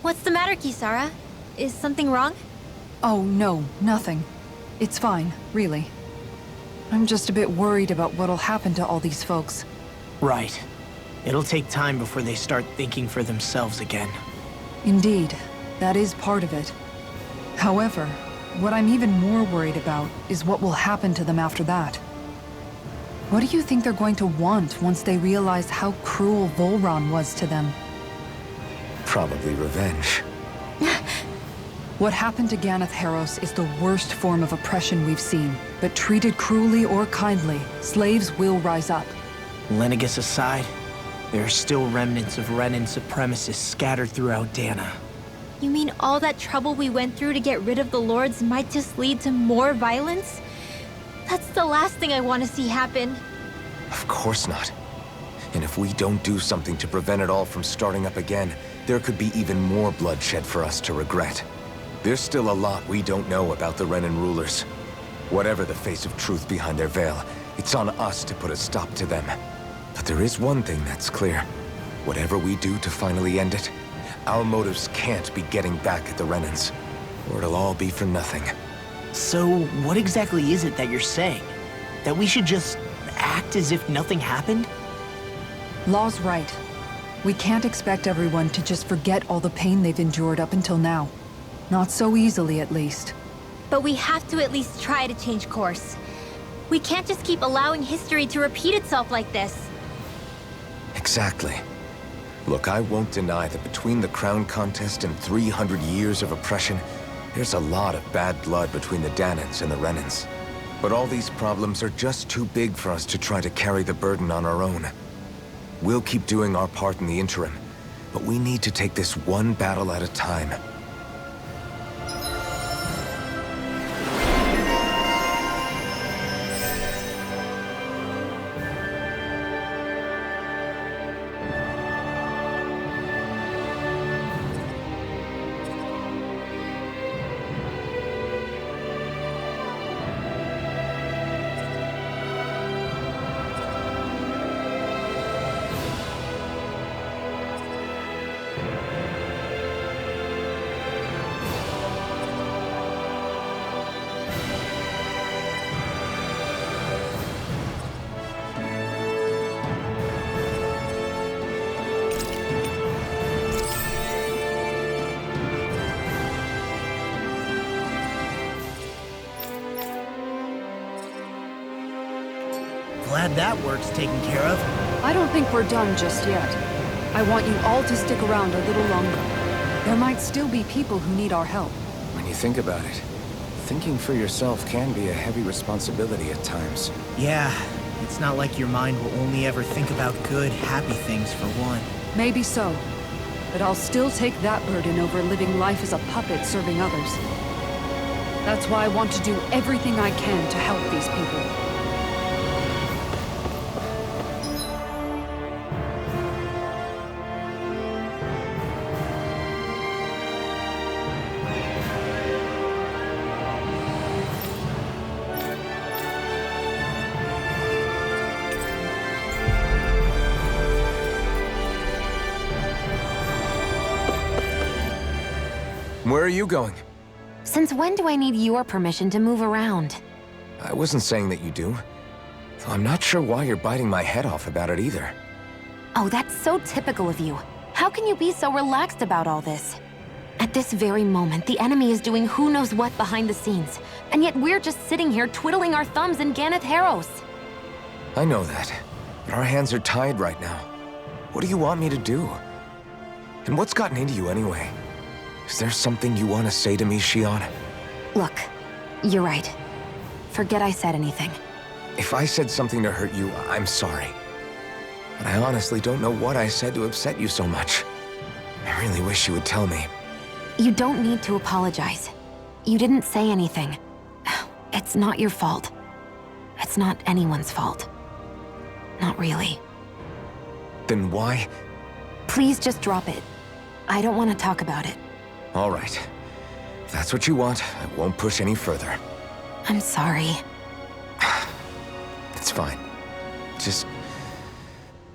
C: What's the matter, Kisara? Is something wrong?
D: Oh, no, nothing. It's fine, really. I'm just a bit worried about what'll happen to all these folks.
H: Right. It'll take time before they start thinking for themselves again.
D: Indeed, that is part of it. However, what I'm even more worried about is what will happen to them after that. What do you think they're going to want once they realize how cruel Volrán was to them?
B: Probably revenge.
D: What happened to Ganeth is the worst form of oppression we've seen, but treated cruelly or kindly, slaves will rise up.
H: Lenegis aside, there are still remnants of Renan supremacists scattered throughout Dana.
C: You mean all that trouble we went through to get rid of the Lords might just lead to more violence? That's the last thing I want to see happen.
B: Of course not. And if we don't do something to prevent it all from starting up again, there could be even more bloodshed for us to regret. There's still a lot we don't know about the Renan rulers. Whatever the face of truth behind their veil, it's on us to put a stop to them. But there is one thing that's clear. Whatever we do to finally end it, our motives can't be getting back at the Renans, or it'll all be for nothing.
H: So, what exactly is it that you're saying? That we should just act as if nothing happened?
D: Law's right. We can't expect everyone to just forget all the pain they've endured up until now. Not so easily, at least.
C: But we have to at least try to change course. We can't just keep allowing history to repeat itself like this.
B: Exactly. Look, I won't deny that between the crown contest and 300 years of oppression, there's a lot of bad blood between the Danans and the Renans. But all these problems are just too big for us to try to carry the burden on our own. We'll keep doing our part in the interim, but we need to take this one battle at a time.
H: Glad that work's taken care of.
D: I don't think we're done just yet. I want you all to stick around a little longer. There might still be people who need our help.
B: When you think about it, thinking for yourself can be a heavy responsibility at times.
H: Yeah, it's not like your mind will only ever think about good, happy things for one.
D: Maybe so. But I'll still take that burden over living life as a puppet serving others. That's why I want to do everything I can to help these people.
B: Where are you going?
G: Since when do I need your permission to move around?
B: I wasn't saying that you do. I'm not sure why you're biting my head off about it either.
G: Oh, that's so typical of you. How can you be so relaxed about all this? At this very moment, the enemy is doing who knows what behind the scenes, and yet we're just sitting here twiddling our thumbs in Ganeth.
B: I know that, but our hands are tied right now. What do you want me to do? And what's gotten into you anyway? Is there something you want to say to me, Xion?
G: Look, you're right. Forget I said anything.
B: If I said something to hurt you, I'm sorry. But I honestly don't know what I said to upset you so much. I really wish you would tell me.
G: You don't need to apologize. You didn't say anything. It's not your fault. It's not anyone's fault. Not really.
B: Then why?
G: Please just drop it. I don't want to talk about it.
B: All right. If that's what you want, I won't push any further.
G: I'm sorry.
B: It's fine. Just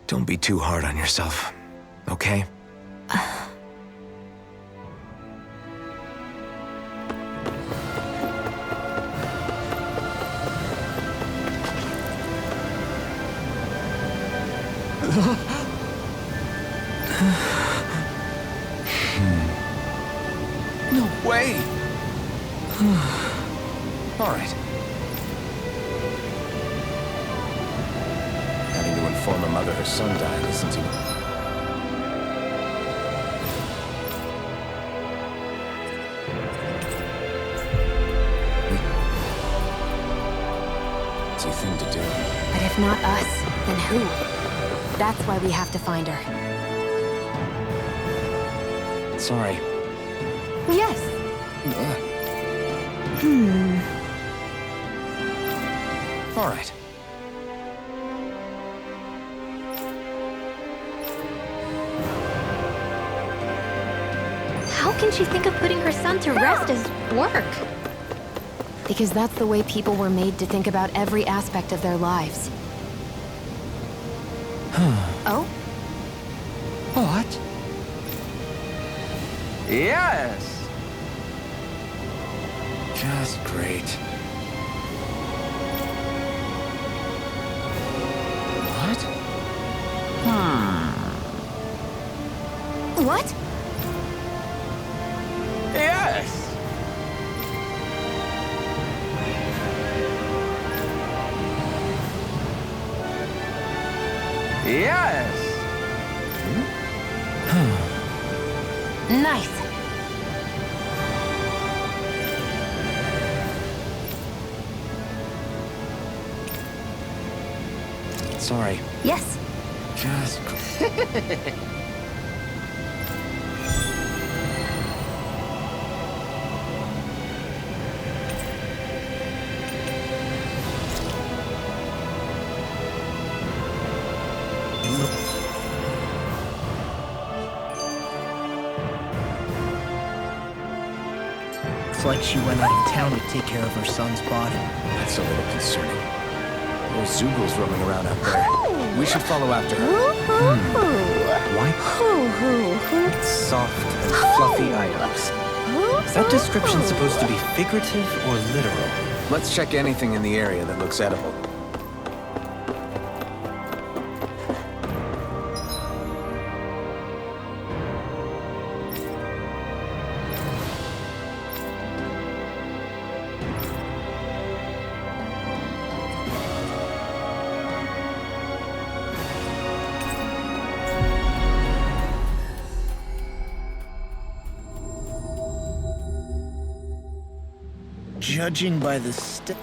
B: don't be too hard on yourself, okay? No way! All right. Having to inform her mother her son died isn't enough. Easy thing to do.
G: But if not us, then who? That's why we have to find her.
B: Sorry.
G: Yes.
B: All right.
G: How can she think of putting her son to rest as work? Because that's the way people were made to think about every aspect of their lives. Oh?
B: What? Yes! Just great. What?
G: What?
B: Yes! Yes!
G: Nice.
B: Sorry.
G: Yes.
B: Just...
H: Looks like she went out of town to take care of her son's body.
B: That's a little concerning. There's Zoogles roaming around out there. We should follow after her.
E: White, soft, and fluffy items. Is that description supposed to be figurative or literal?
B: Let's check anything in the area that looks edible.
H: Judging by the stench,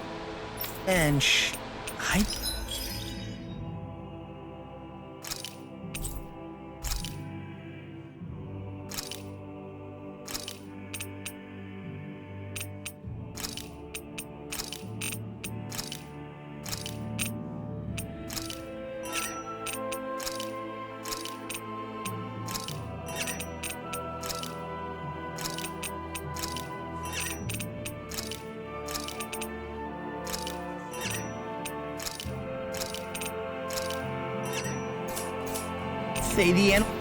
H: I... say the animals...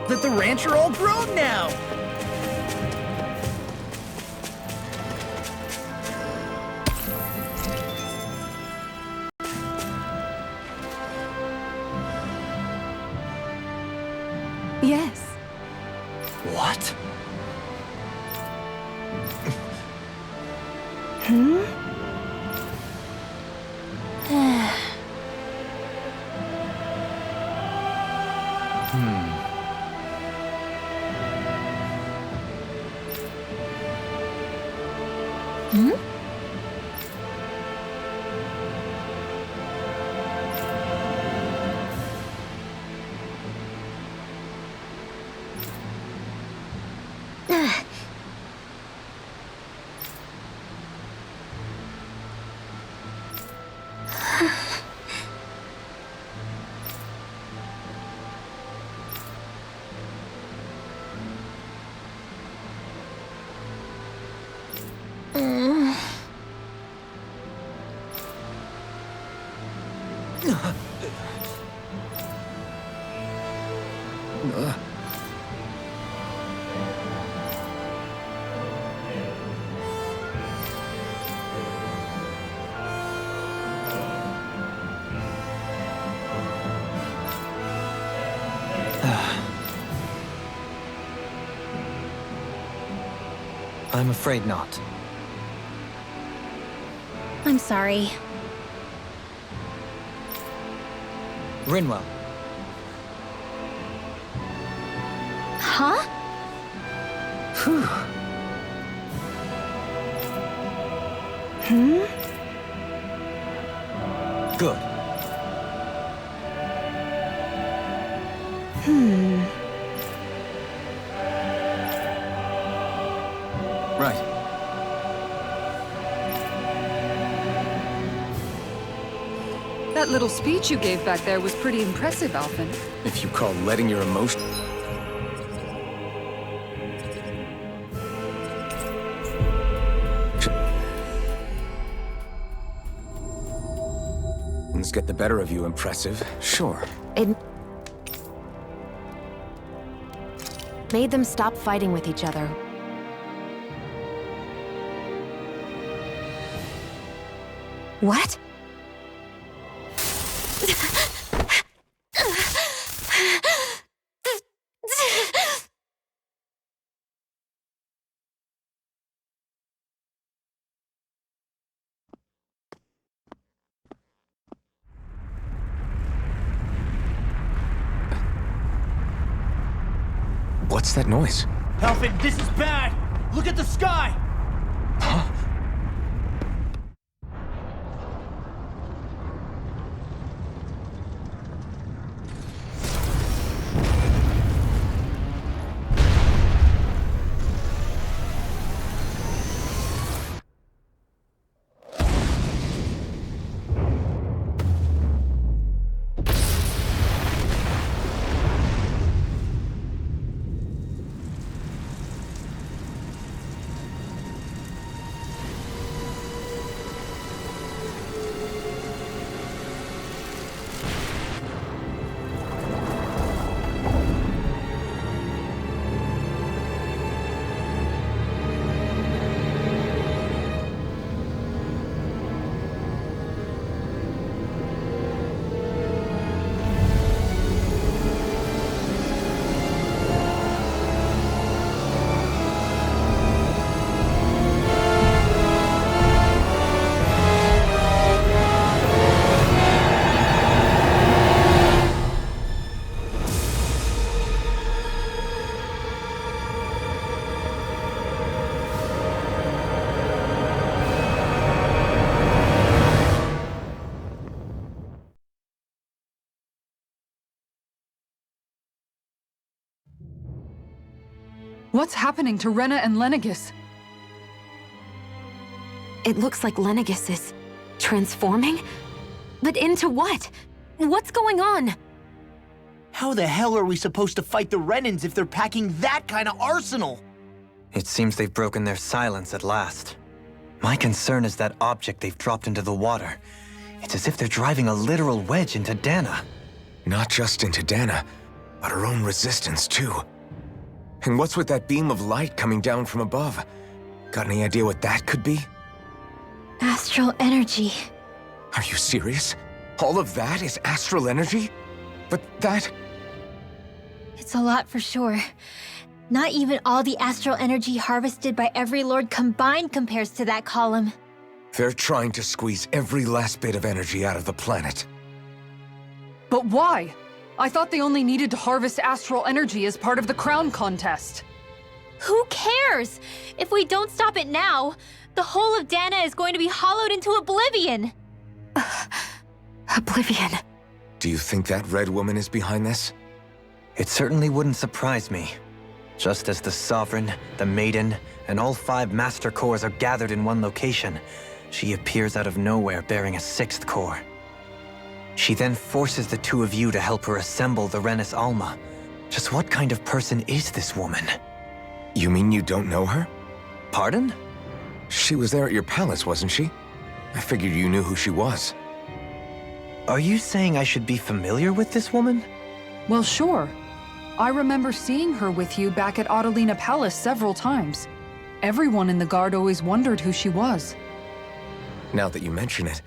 H: that the ranch are all grown now!
G: Yes.
B: What?
G: Hmm? Hmm?
E: I'm afraid not.
C: I'm sorry.
E: Rinwell.
C: Huh?
E: Good. Right.
D: That little speech you gave back there was pretty impressive, Alphen.
B: If you call letting your emotions... get the better of you impressive, sure.
G: It made them stop fighting with each other. What?
B: What's that noise?
H: Alphen, this is bad! Look at the sky!
B: Huh?
D: What's happening to Rena and Lenegis?
G: It looks like Lenegis is transforming? But into what? What's going on?
H: How the hell are we supposed to fight the Renans if they're packing that kind of arsenal?
E: It seems they've broken their silence at last. My concern is that object they've dropped into the water. It's as if they're driving a literal wedge into Dana.
B: Not just into Dana, but her own resistance, too. And what's with that beam of light coming down from above? Got any idea what that could be?
C: Astral energy.
B: Are you serious? All of that is astral energy? But that...
C: It's a lot for sure. Not even all the astral energy harvested by every Lord combined compares to that column.
B: They're trying to squeeze every last bit of energy out of the planet.
D: But why? I thought they only needed to harvest astral energy as part of the crown contest.
C: Who cares? If we don't stop it now, the whole of Dana is going to be hollowed into oblivion.
G: Oblivion.
B: Do you think that red woman is behind this?
E: It certainly wouldn't surprise me. Just as the Sovereign, the Maiden, and all 5 Master Cores are gathered in one location, she appears out of nowhere bearing a 6th core. She then forces the 2 of you to help her assemble the Renis Alma. Just what kind of person is this woman?
B: You mean you don't know her?
E: Pardon?
B: She was there at your palace, wasn't she? I figured you knew who she was.
E: Are you saying I should be familiar with this woman?
D: Well, sure. I remember seeing her with you back at Adelina Palace several times. Everyone in the guard always wondered who she was.
B: Now that you mention it,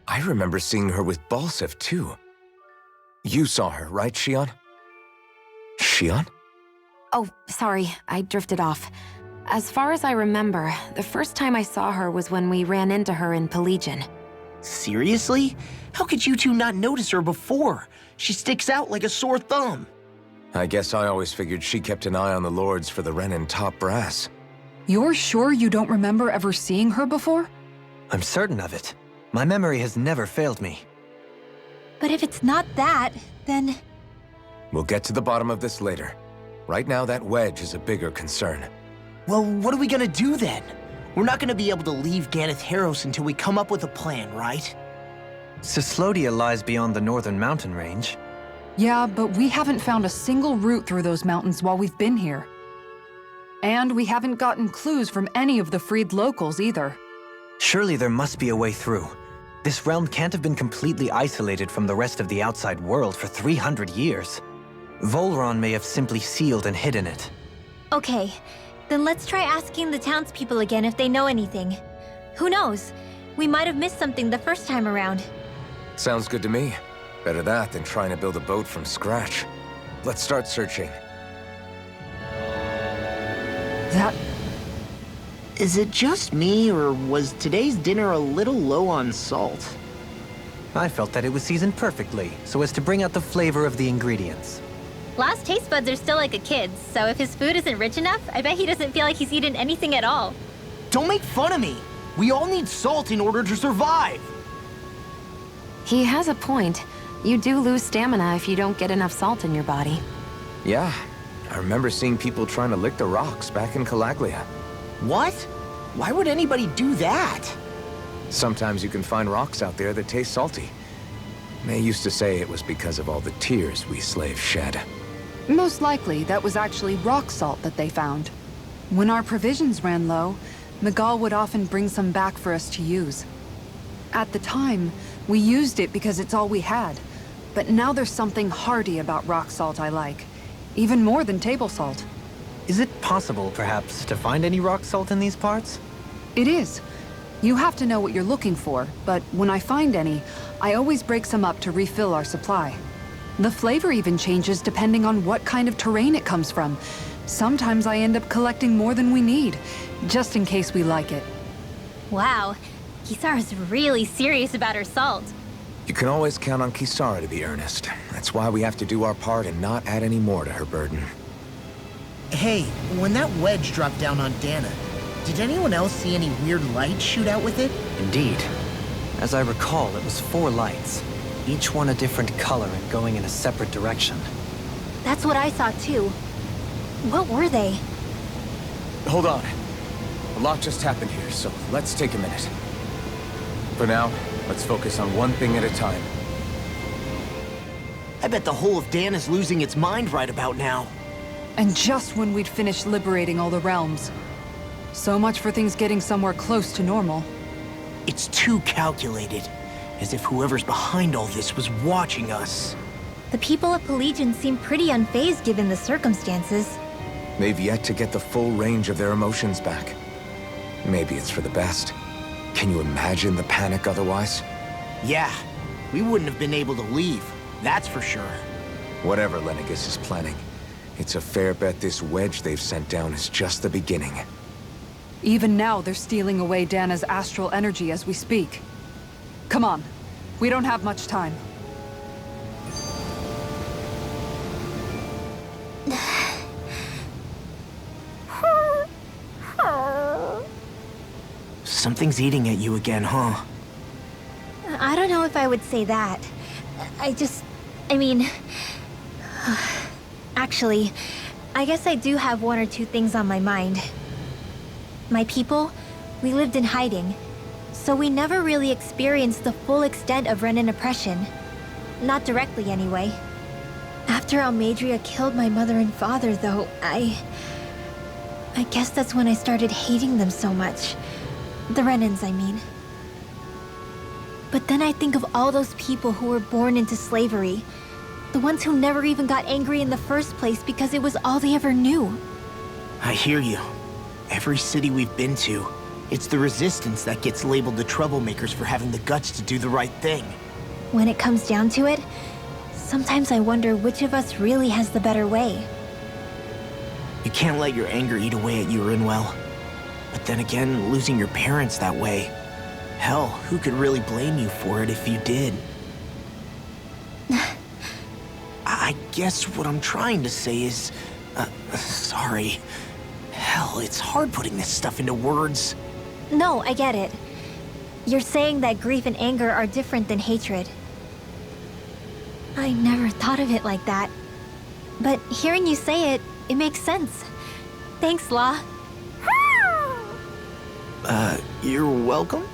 B: I remember seeing her with Balsef too. You saw her, right, Shion? Shion?
G: Oh, sorry, I drifted off. As far as I remember, the first time I saw her was when we ran into her in Pelagian.
H: Seriously? How could you two not notice her before? She sticks out like a sore thumb.
B: I guess I always figured she kept an eye on the lords for the Renin top brass.
D: You're sure you don't remember ever seeing her before?
E: I'm certain of it. My memory has never failed me.
C: But if it's not that, then...
B: We'll get to the bottom of this later. Right now, that wedge is a bigger concern.
H: Well, what are we gonna do then? We're not gonna be able to leave Ganeth Heros until we come up with a plan, right?
E: Cislodia lies beyond the northern mountain range.
D: Yeah, but we haven't found a single route through those mountains while we've been here. And we haven't gotten clues from any of the freed locals either.
E: Surely there must be a way through. This realm can't have been completely isolated from the rest of the outside world for 300 years. Volrán may have simply sealed and hidden it.
C: Okay, then let's try asking the townspeople again if they know anything. Who knows? We might have missed something the first time around.
B: Sounds good to me. Better that than trying to build a boat from scratch. Let's start searching.
D: That...
H: Is it just me, or was today's dinner a little low on salt?
E: I felt that it was seasoned perfectly, so as to bring out the flavor of the ingredients.
C: Last taste buds are still like a kid's, so if his food isn't rich enough, I bet he doesn't feel like he's eaten anything at all.
H: Don't make fun of me! We all need salt in order to survive!
G: He has a point. You do lose stamina if you don't get enough salt in your body.
B: Yeah, I remember seeing people trying to lick the rocks back in Calaglia.
H: What? Why would anybody do that?
B: Sometimes you can find rocks out there that taste salty. They used to say it was because of all the tears we slaves shed.
D: Most likely, that was actually rock salt that they found. When our provisions ran low, Miguel would often bring some back for us to use. At the time, we used it because it's all we had. But now there's something hearty about rock salt I like. Even more than table salt.
E: Is it possible, perhaps, to find any rock salt in these parts?
D: It is. You have to know what you're looking for, but when I find any, I always break some up to refill our supply. The flavor even changes depending on what kind of terrain it comes from. Sometimes I end up collecting more than we need, just in case we like it.
C: Wow, Kisara's really serious about her salt.
B: You can always count on Kisara to be earnest. That's why we have to do our part and not add any more to her burden.
H: Hey, when that wedge dropped down on Dana, did anyone else see any weird lights shoot out with it?
E: Indeed. As I recall, it was 4 lights, each one a different color and going in a separate direction.
C: That's what I saw too. What were they?
B: Hold on. A lot just happened here, so let's take a minute. For now, let's focus on one thing at a time.
H: I bet the whole of Dan is losing its mind right about now.
D: And just when we'd finished liberating all the realms. So much for things getting somewhere close to normal.
H: It's too calculated. As if whoever's behind all this was watching us.
C: The people of Pelagian seem pretty unfazed given the circumstances.
B: They've yet to get the full range of their emotions back. Maybe it's for the best. Can you imagine the panic otherwise?
H: Yeah, we wouldn't have been able to leave, that's for sure.
B: Whatever Lenegis is planning, it's a fair bet this wedge they've sent down is just the beginning.
D: Even now, they're stealing away Dana's astral energy as we speak. Come on. We don't have much time.
H: Something's eating at you again, huh?
C: I don't know if I would say that. I mean... Actually, I guess I do have 1 or 2 things on my mind. My people, we lived in hiding, so we never really experienced the full extent of Renin oppression. Not directly, anyway. After Almadria killed my mother and father, though, I guess that's when I started hating them so much. The Renins, I mean. But then I think of all those people who were born into slavery. The ones who never even got angry in the first place because it was all they ever knew.
H: I hear you. Every city we've been to, it's the resistance that gets labeled the troublemakers for having the guts to do the right thing.
C: When it comes down to it, sometimes I wonder which of us really has the better way.
H: You can't let your anger eat away at you, Rinwell. But then again, losing your parents that way... Hell, who could really blame you for it if you did? I guess what I'm trying to say is... sorry. Hell, it's hard putting this stuff into words.
C: No, I get it. You're saying that grief and anger are different than hatred. I never thought of it like that. But hearing you say it, it makes sense. Thanks, Law.
H: You're welcome?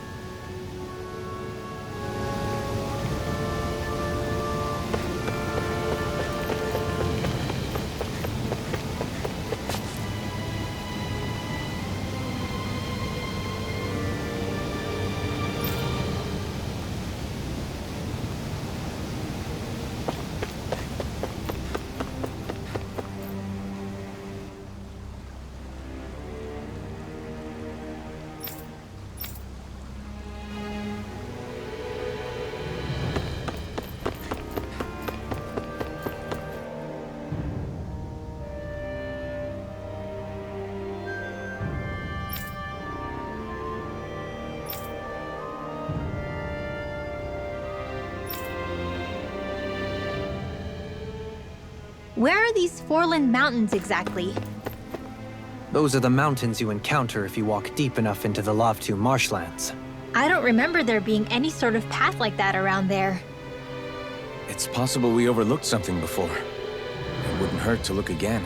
C: Where are these Foreland Mountains exactly?
E: Those are the mountains you encounter if you walk deep enough into the Lavtu marshlands.
C: I don't remember there being any sort of path like that around there.
B: It's possible we overlooked something before. It wouldn't hurt to look again.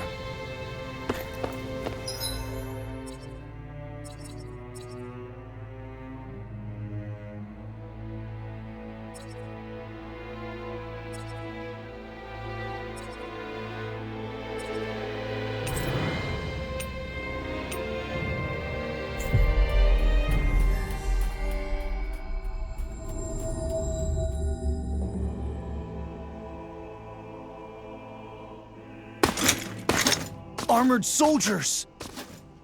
A: Armored soldiers!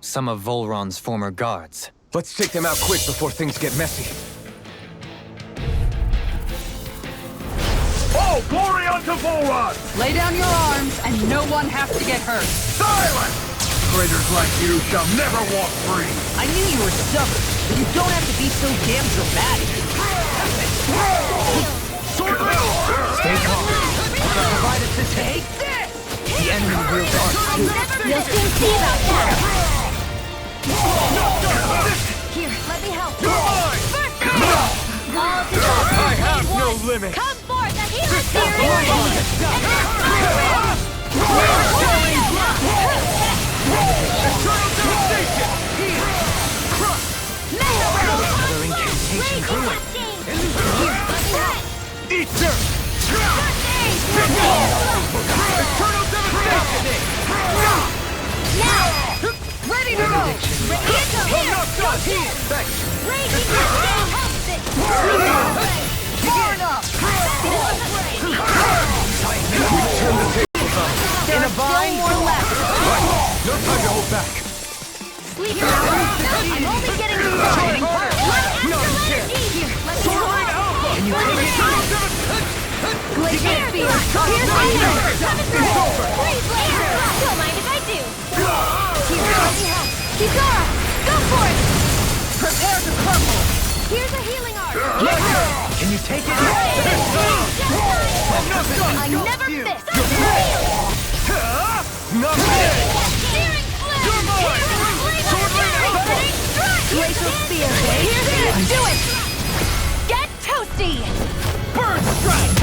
E: Some of Volran's former guards.
B: Let's take them out quick before things get messy.
A: Oh, glory unto Volran!
D: Lay down your arms, and no one has to get hurt.
A: Silence! Traitors like you shall never walk free!
H: I knew you were stubborn, but you don't have to be so damn dramatic.
B: Stay calm.
H: Provide us this take this! The enemy will dart too.
C: You'll soon see about that! Here, let me help. First aid! All to the
B: I have no limit.
C: Come forth, the healer spirit!
E: Another incantation brewing.
A: Eat dirt! Eternal devastation!
C: Now! Ready to go! Ready to go!
A: I'm not done! Thanks!
C: Raging Machine helps it! Far enough!
H: In a bind, more left.
B: No time to hold back.
C: Sleep now! I'm only getting started!
B: No shit.
C: Here, let me help!
H: Can you take it?
C: Glacier Spear! Here's fire! Coming through! Freeze laser! Don't mind if I do! Here, let me help! Kikara! Go for it!
H: Prepare to crumble.
C: Here's a healing arm!
H: Can you take it?
C: I never miss! Searing flame!
A: You're mine! Sword Lady!
C: Glacial Spear! Here's it! Do it! Get toasty!
A: Burn strike!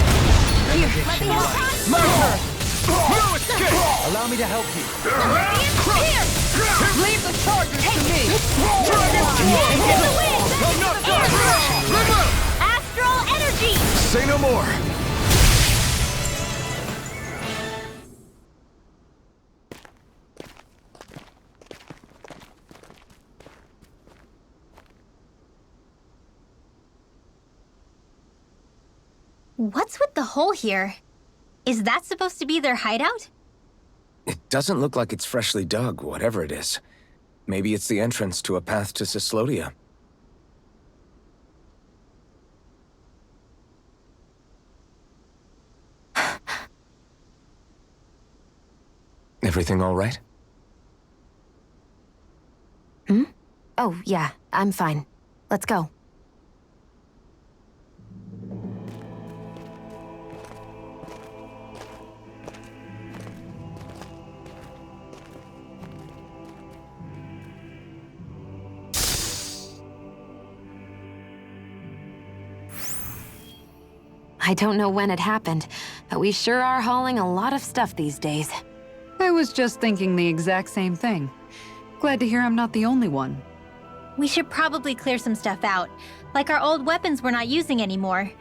C: Here, let me help!
A: Mercer! No escape!
E: Allow me to help you.
C: Here!
D: Leave the charges to me!
C: In the wind!
A: I'm not done! Remember!
C: Astral energy!
B: Say no more.
C: What's with the hole here? Is that supposed to be their hideout?
B: It doesn't look like it's freshly dug, whatever it is. Maybe it's the entrance to a path to Cyslodia. Everything all right?
G: Oh, yeah, I'm fine. Let's go. I don't know when it happened, but we sure are hauling a lot of stuff these days.
D: I was just thinking the exact same thing. Glad to hear I'm not the only one.
C: We should probably clear some stuff out, like our old weapons we're not using anymore.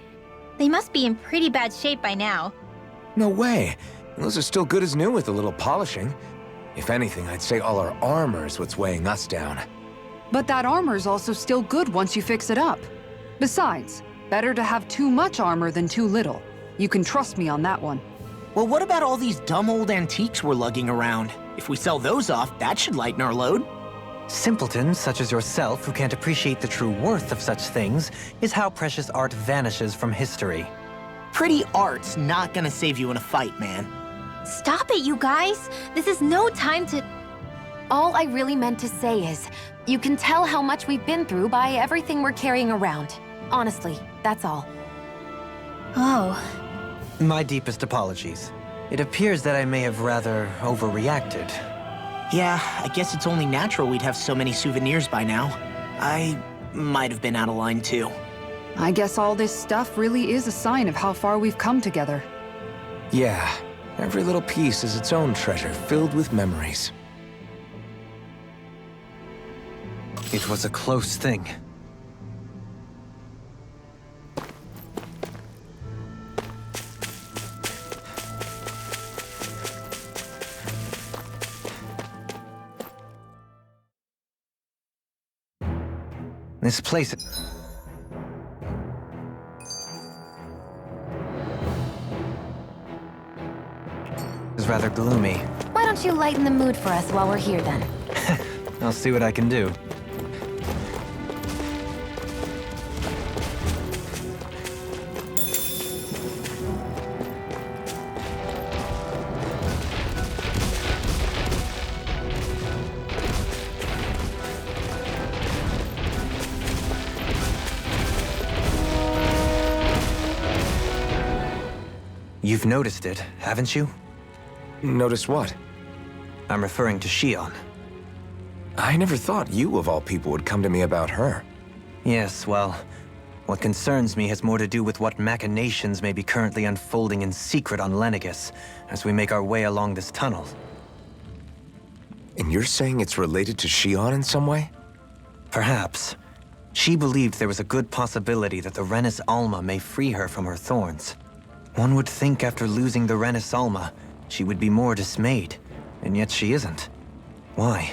C: They must be in pretty bad shape by now.
B: No way. Those are still good as new with a little polishing. If anything, I'd say all our armor is what's weighing us down.
D: But that armor's also still good once you fix it up. Besides, better to have too much armor than too little. You can trust me on that one.
H: Well, what about all these dumb old antiques we're lugging around? If we sell those off, that should lighten our load.
E: Simpletons such as yourself who can't appreciate the true worth of such things is how precious art vanishes from history.
H: Pretty art's not gonna save you in a fight, man.
C: Stop it, you guys! This is no time to...
G: All I really meant to say is, you can tell how much we've been through by everything we're carrying around. Honestly, that's all.
C: Oh.
E: My deepest apologies. It appears that I may have rather overreacted.
H: Yeah, I guess it's only natural we'd have so many souvenirs by now. I might have been out of line too.
D: I guess all this stuff really is a sign of how far we've come together.
B: Yeah, every little piece is its own treasure filled with memories.
E: It was a close thing. This place is rather gloomy.
G: Why don't you lighten the mood for us while we're here then?
E: I'll see what I can do. You've noticed it, haven't you?
B: Notice what?
E: I'm referring to Shion.
B: I never thought you, of all people, would come to me about her.
E: Yes, well, what concerns me has more to do with what machinations may be currently unfolding in secret on Lenegis as we make our way along this tunnel.
B: And you're saying it's related to Shion in some way?
E: Perhaps. She believed there was a good possibility that the Renis Alma may free her from her thorns. One would think after losing the Renis Alma, she would be more dismayed, and yet she isn't. Why?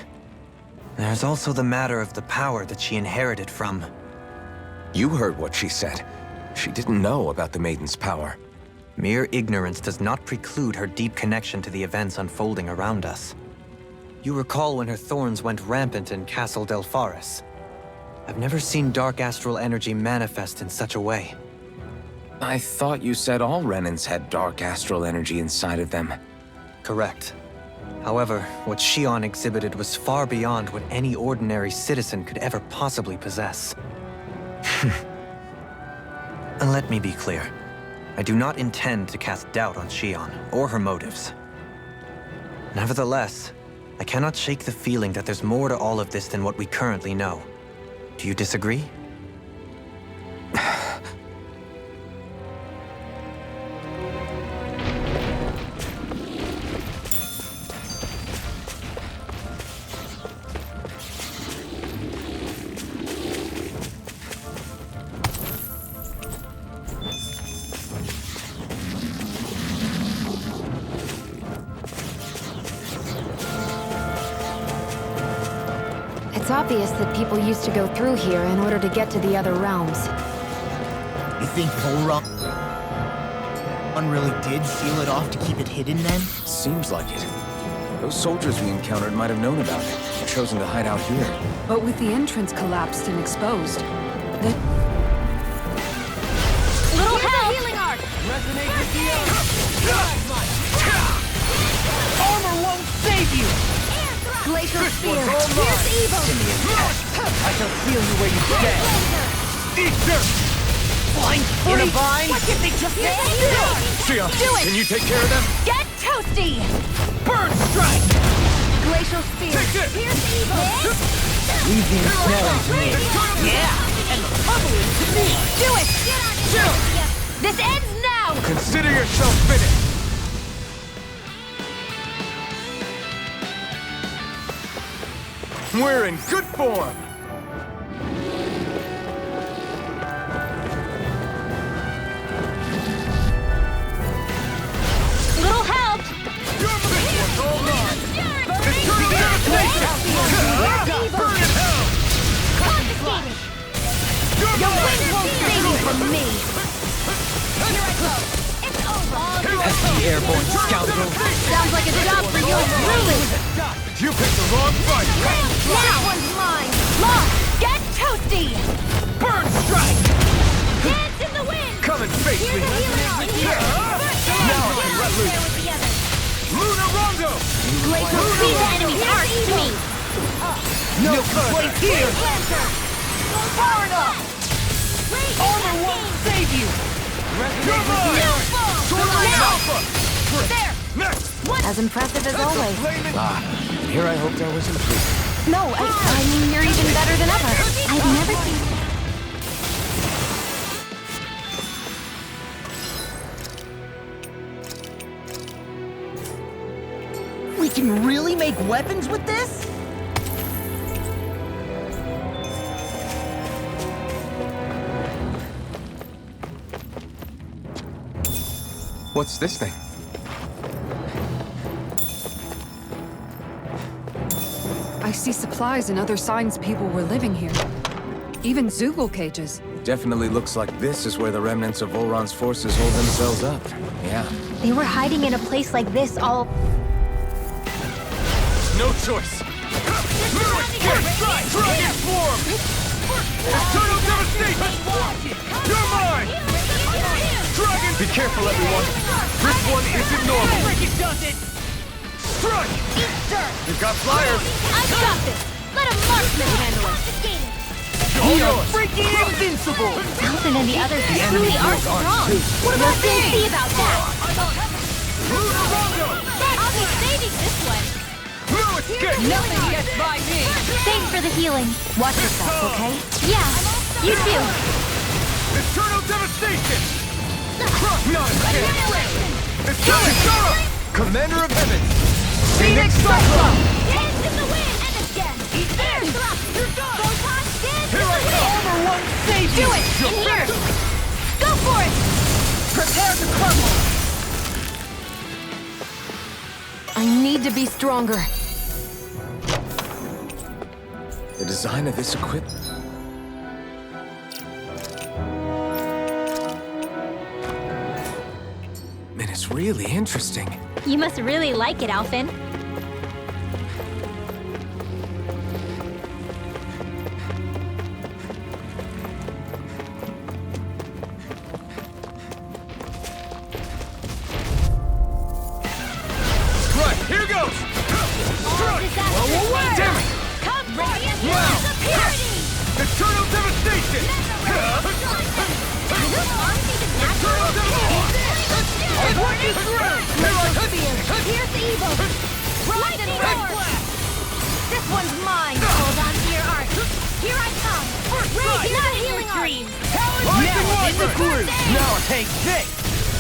E: There's also the matter of the power that she inherited from...
B: You heard what she said. She didn't know about the Maiden's power.
E: Mere ignorance does not preclude her deep connection to the events unfolding around us. You recall when her thorns went rampant in Castle Delpharis. I've never seen dark astral energy manifest in such a way.
B: I thought you said all Renins had dark astral energy inside of them.
E: Correct. However, what Shion exhibited was far beyond what any ordinary citizen could ever possibly possess. And let me be clear. I do not intend to cast doubt on Shion or her motives. Nevertheless, I cannot shake the feeling that there's more to all of this than what we currently know. Do you disagree?
G: It's obvious that people used to go through here in order to get to the other realms.
H: You think Volrun Volrun really did seal it off to keep it hidden then?
B: Seems like it. Those soldiers we encountered might have known about it, and chosen to hide out here.
D: But with the entrance collapsed and exposed, the...
C: Little help! Healing art!
A: Resonate with the Armor won't save you!
C: Glacial spear!
A: one's all mine.
C: Here's evil!
A: I shall feel you where you stand! Eat dirt!
C: Flying
A: In a vine?
C: What did they just say? Do it!
B: Can you take care of them?
C: Get toasty!
A: Burn strike!
C: Glacial spear!
A: Take this!
C: Here's evil!
A: Leave the ensnaring to me. Yeah! And pummel it to me!
C: Do it!
A: Chill!
C: This ends now!
B: Consider yourself finished! We're in good form!
C: Little help!
A: Your mission was all mine! Eternal devastation! Burn in hell!
C: Confiscated!
A: Your
C: Your
A: mind!
C: wings won't save you from me! Here I go! It's over!
A: Pesky airborne scoundrel!
C: Sounds like a job for you truly!
A: You picked the wrong fight!
C: Now one's mine! Lord, get toasty!
A: Burn strike!
C: Dance in the wind!
A: Come and face
C: Here's
A: me!
C: a healing art!
A: Now I can let loose!
C: With the others.
A: Luna Rondo!
C: Glacial speed the enemy's heart to me!
A: No place here!
C: Far enough!
A: Armor won't save you! You're mine! Tornado Alpha!
C: There!
A: Next!
G: As impressive as always.
B: Here I hoped I was improved.
G: No, I mean, you're even better than ever. I've never seen...
H: We can really make weapons with this?
B: What's this thing?
D: I see supplies and other signs people were living here. Even Zoogle cages.
B: Definitely looks like this is where the remnants of Volran's forces hold themselves up. Yeah.
G: They were hiding in a place like this all...
A: No choice! Dragon form! Eternal devastation! You're mine! Dragon! Be careful, everyone! This one isn't normal! Strike! You've got flyers!
C: I got this! Let a marksman handle it!
A: We are
H: Freaking invincible!
C: Alvin and the others truly are strong! What about me? We'll see about that!
A: Luna Rondo!
C: I'll be saving this one!
A: No escape!
C: Nothing gets by me! Thanks for the healing. Watch yourself, okay? Yeah, you too!
A: Eternal devastation! Crush! Not escape! Eternal! Commander of Heaven! Phoenix Cyclone!
C: Dance in the wind! And again! Air thrust! You're done! Photon dance in
A: Here
C: the
A: I
C: wind!
A: go! Armor won't save you!
C: Do it! In here! Go for it!
H: Prepare to crumble!
G: I need to be stronger.
B: The design of this equipment. Man, it's really interesting.
C: You must really like it, Alvin.
A: Right, here goes! Strike! Damn it!
C: Come, Radiant!
A: Wow!
C: Superiority!
A: Eternal devastation! Eternal devastation! I'll walk you through! Here I come!
C: Here's evil! Lightning roar! This one's mine! Hold on to your art! Here I come! Raise that healing dream!
A: Lightning Wyvern! Now take this!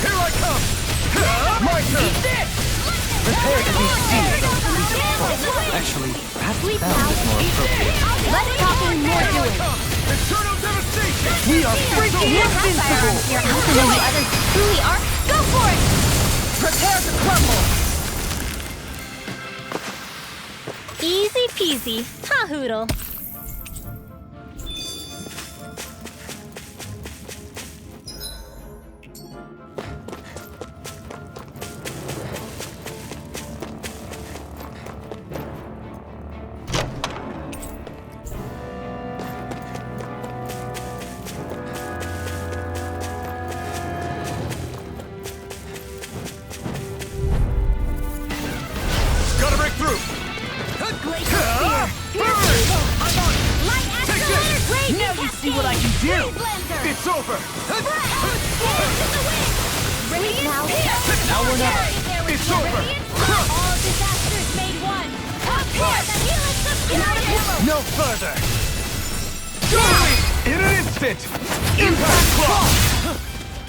A: Here I come! My turn! Prepare to be seized.
B: Actually, perhaps
C: Sleep
B: that
C: now.
B: is more appropriate.
C: Less talking, more doing!
A: Eternal devastation!
H: We are freaking invincible!
C: Here, Alvin and the others truly are. Go for it!
H: Prepare to crumble!
C: Easy peasy. Ha hoodle.
B: It's over!
C: Now,
B: Now or never! It's over!
C: all disasters made one. Up here, the helix of Furious!
B: No further! In an instant! Impact Claw!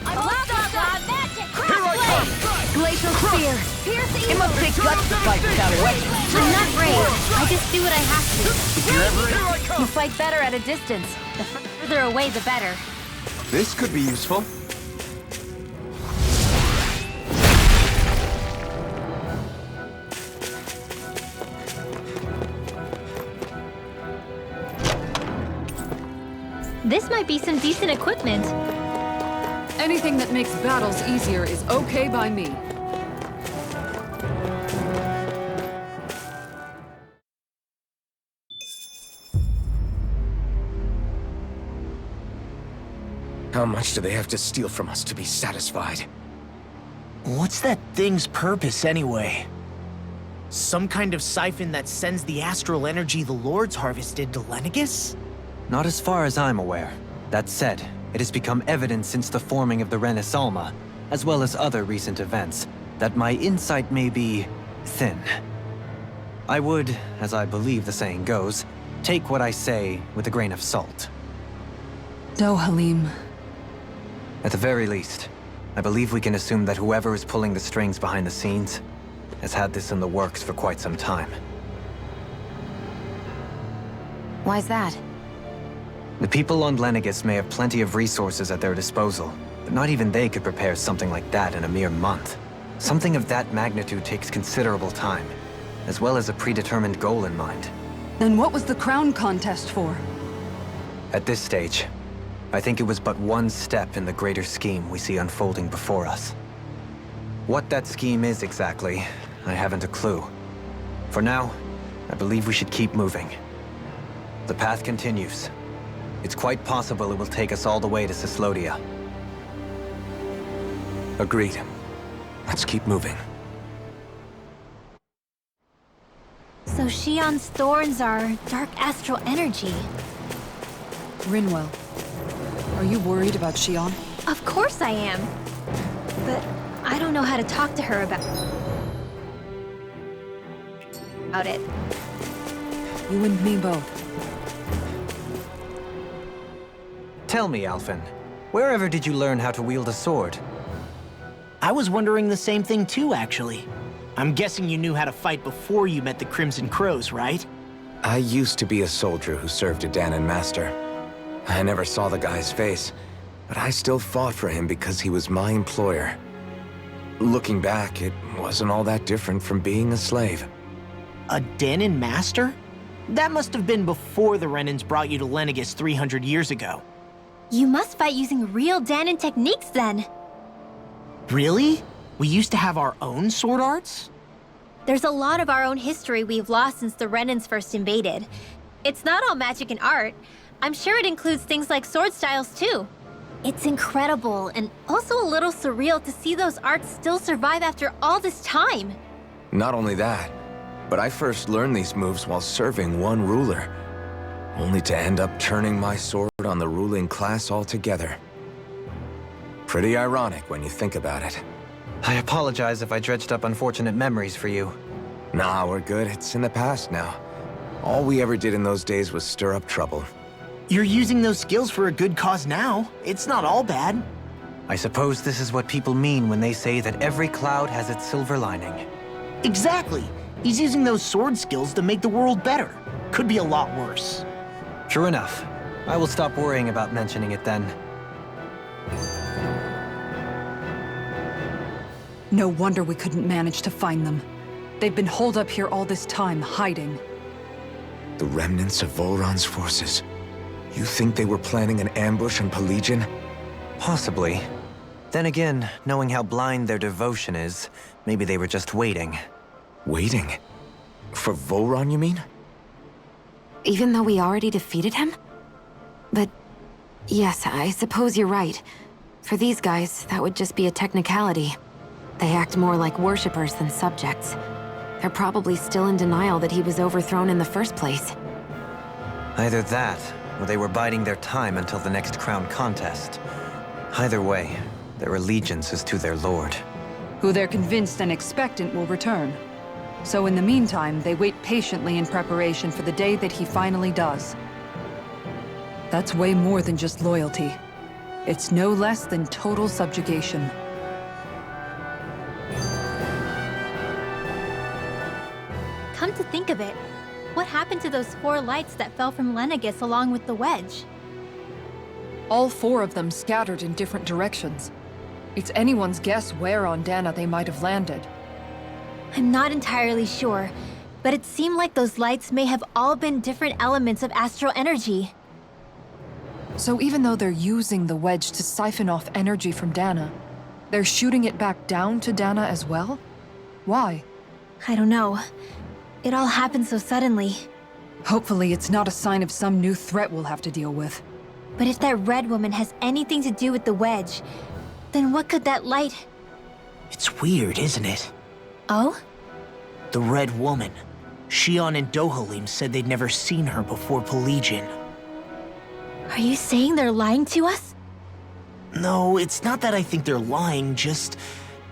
C: I blocked off our magic
B: Here I come!
G: Glacial Spear!
C: Piercing
G: It must take guts to fight without a weapon. I'm not brave. I just do what I have to.
B: If you're ever
G: You
B: here I come!
G: fight better at a distance. The further away, the better.
B: This could be useful.
C: This might be some decent equipment.
D: Anything that makes battles easier is okay by me.
B: How much do they have to steal from us to be satisfied?
H: What's that thing's purpose, anyway? Some kind of siphon that sends the astral energy the Lords harvested to Lenegis?
E: Not as far as I'm aware. That said, it has become evident since the forming of the Renaissance, as well as other recent events, that my insight may be thin. I would, as I believe the saying goes, take what I say with a grain of salt.
D: Dohalim.
E: At the very least, I believe we can assume that whoever is pulling the strings behind the scenes has had this in the works for quite some time.
G: Why's that?
E: The people on Lenegis may have plenty of resources at their disposal, but not even they could prepare something like that in a mere month. Something of that magnitude takes considerable time, as well as a predetermined goal in mind.
D: Then what was the crown contest for?
E: At this stage, I think it was but one step in the greater scheme we see unfolding before us. What that scheme is exactly, I haven't a clue. For now, I believe we should keep moving. The path continues. It's quite possible it will take us all the way to Cyslodia.
B: Agreed. Let's keep moving.
C: So Shion's thorns are dark astral energy.
D: Rinwell. Are you worried about Shion?
C: Of course I am. But I don't know how to talk to her about it.
D: You and me both.
E: Tell me, Alphen, wherever did you learn how to wield a sword?
H: I was wondering the same thing too, actually. I'm guessing you knew how to fight before you met the Crimson Crows, right?
B: I used to be a soldier who served a Danon master. I never saw the guy's face, but I still fought for him because he was my employer. Looking back, it wasn't all that different from being a slave.
H: A Danon master? That must have been before the Renans brought you to Lenegis 300 years ago.
C: You must fight using real Danon techniques then.
H: Really? We used to have our own sword arts?
C: There's a lot of our own history we've lost since the Renans first invaded. It's not all magic and art. I'm sure it includes things like sword styles too. It's incredible and also a little surreal to see those arts still survive after all this time.
B: Not only that, but I first learned these moves while serving one ruler, only to end up turning my sword on the ruling class altogether. Pretty ironic when you think about it.
E: I apologize if I dredged up unfortunate memories for you.
B: Nah, we're good. It's in the past now. All we ever did in those days was stir up trouble.
H: You're using those skills for a good cause now. It's not all bad.
E: I suppose this is what people mean when they say that every cloud has its silver lining.
H: Exactly. He's using those sword skills to make the world better. Could be a lot worse.
E: True enough. I will stop worrying about mentioning it then.
D: No wonder we couldn't manage to find them. They've been holed up here all this time, hiding.
B: The remnants of Volran's forces. You think they were planning an ambush on Pelagian?
E: Possibly. Then again, knowing how blind their devotion is, maybe they were just waiting.
B: Waiting? For Volran, you mean?
G: Even though we already defeated him? But yes, I suppose you're right. For these guys, that would just be a technicality. They act more like worshippers than subjects. They're probably still in denial that he was overthrown in the first place.
E: Either that, or they were biding their time until the next crown contest. Either way, their allegiance is to their lord.
D: Who they're convinced and expectant will return. So in the meantime, they wait patiently in preparation for the day that he finally does. That's way more than just loyalty. It's no less than total subjugation.
C: Come to think of it, what happened to those 4 lights that fell from Lenegis along with the wedge?
D: All 4 of them scattered in different directions. It's anyone's guess where on Dana they might have landed.
C: I'm not entirely sure, but it seemed like those lights may have all been different elements of astral energy.
D: So even though they're using the wedge to siphon off energy from Dana, they're shooting it back down to Dana as well? Why?
C: I don't know. It all happened so suddenly.
D: Hopefully it's not a sign of some new threat we'll have to deal with.
C: But if that red woman has anything to do with the wedge, then what could that light...
H: It's weird, isn't it?
C: Oh?
H: The Red Woman. Shion and Dohalim said they'd never seen her before Pelegion.
C: Are you saying they're lying to us?
H: No, it's not that I think they're lying, just...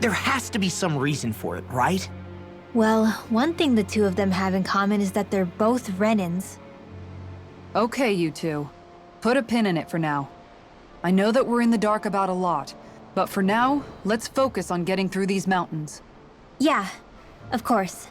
H: there has to be some reason for it, right?
C: Well, one thing the 2 of them have in common is that they're both Renins.
D: Okay, you 2. Put a pin in it for now. I know that we're in the dark about a lot, but for now, let's focus on getting through these mountains.
C: Yeah, of course.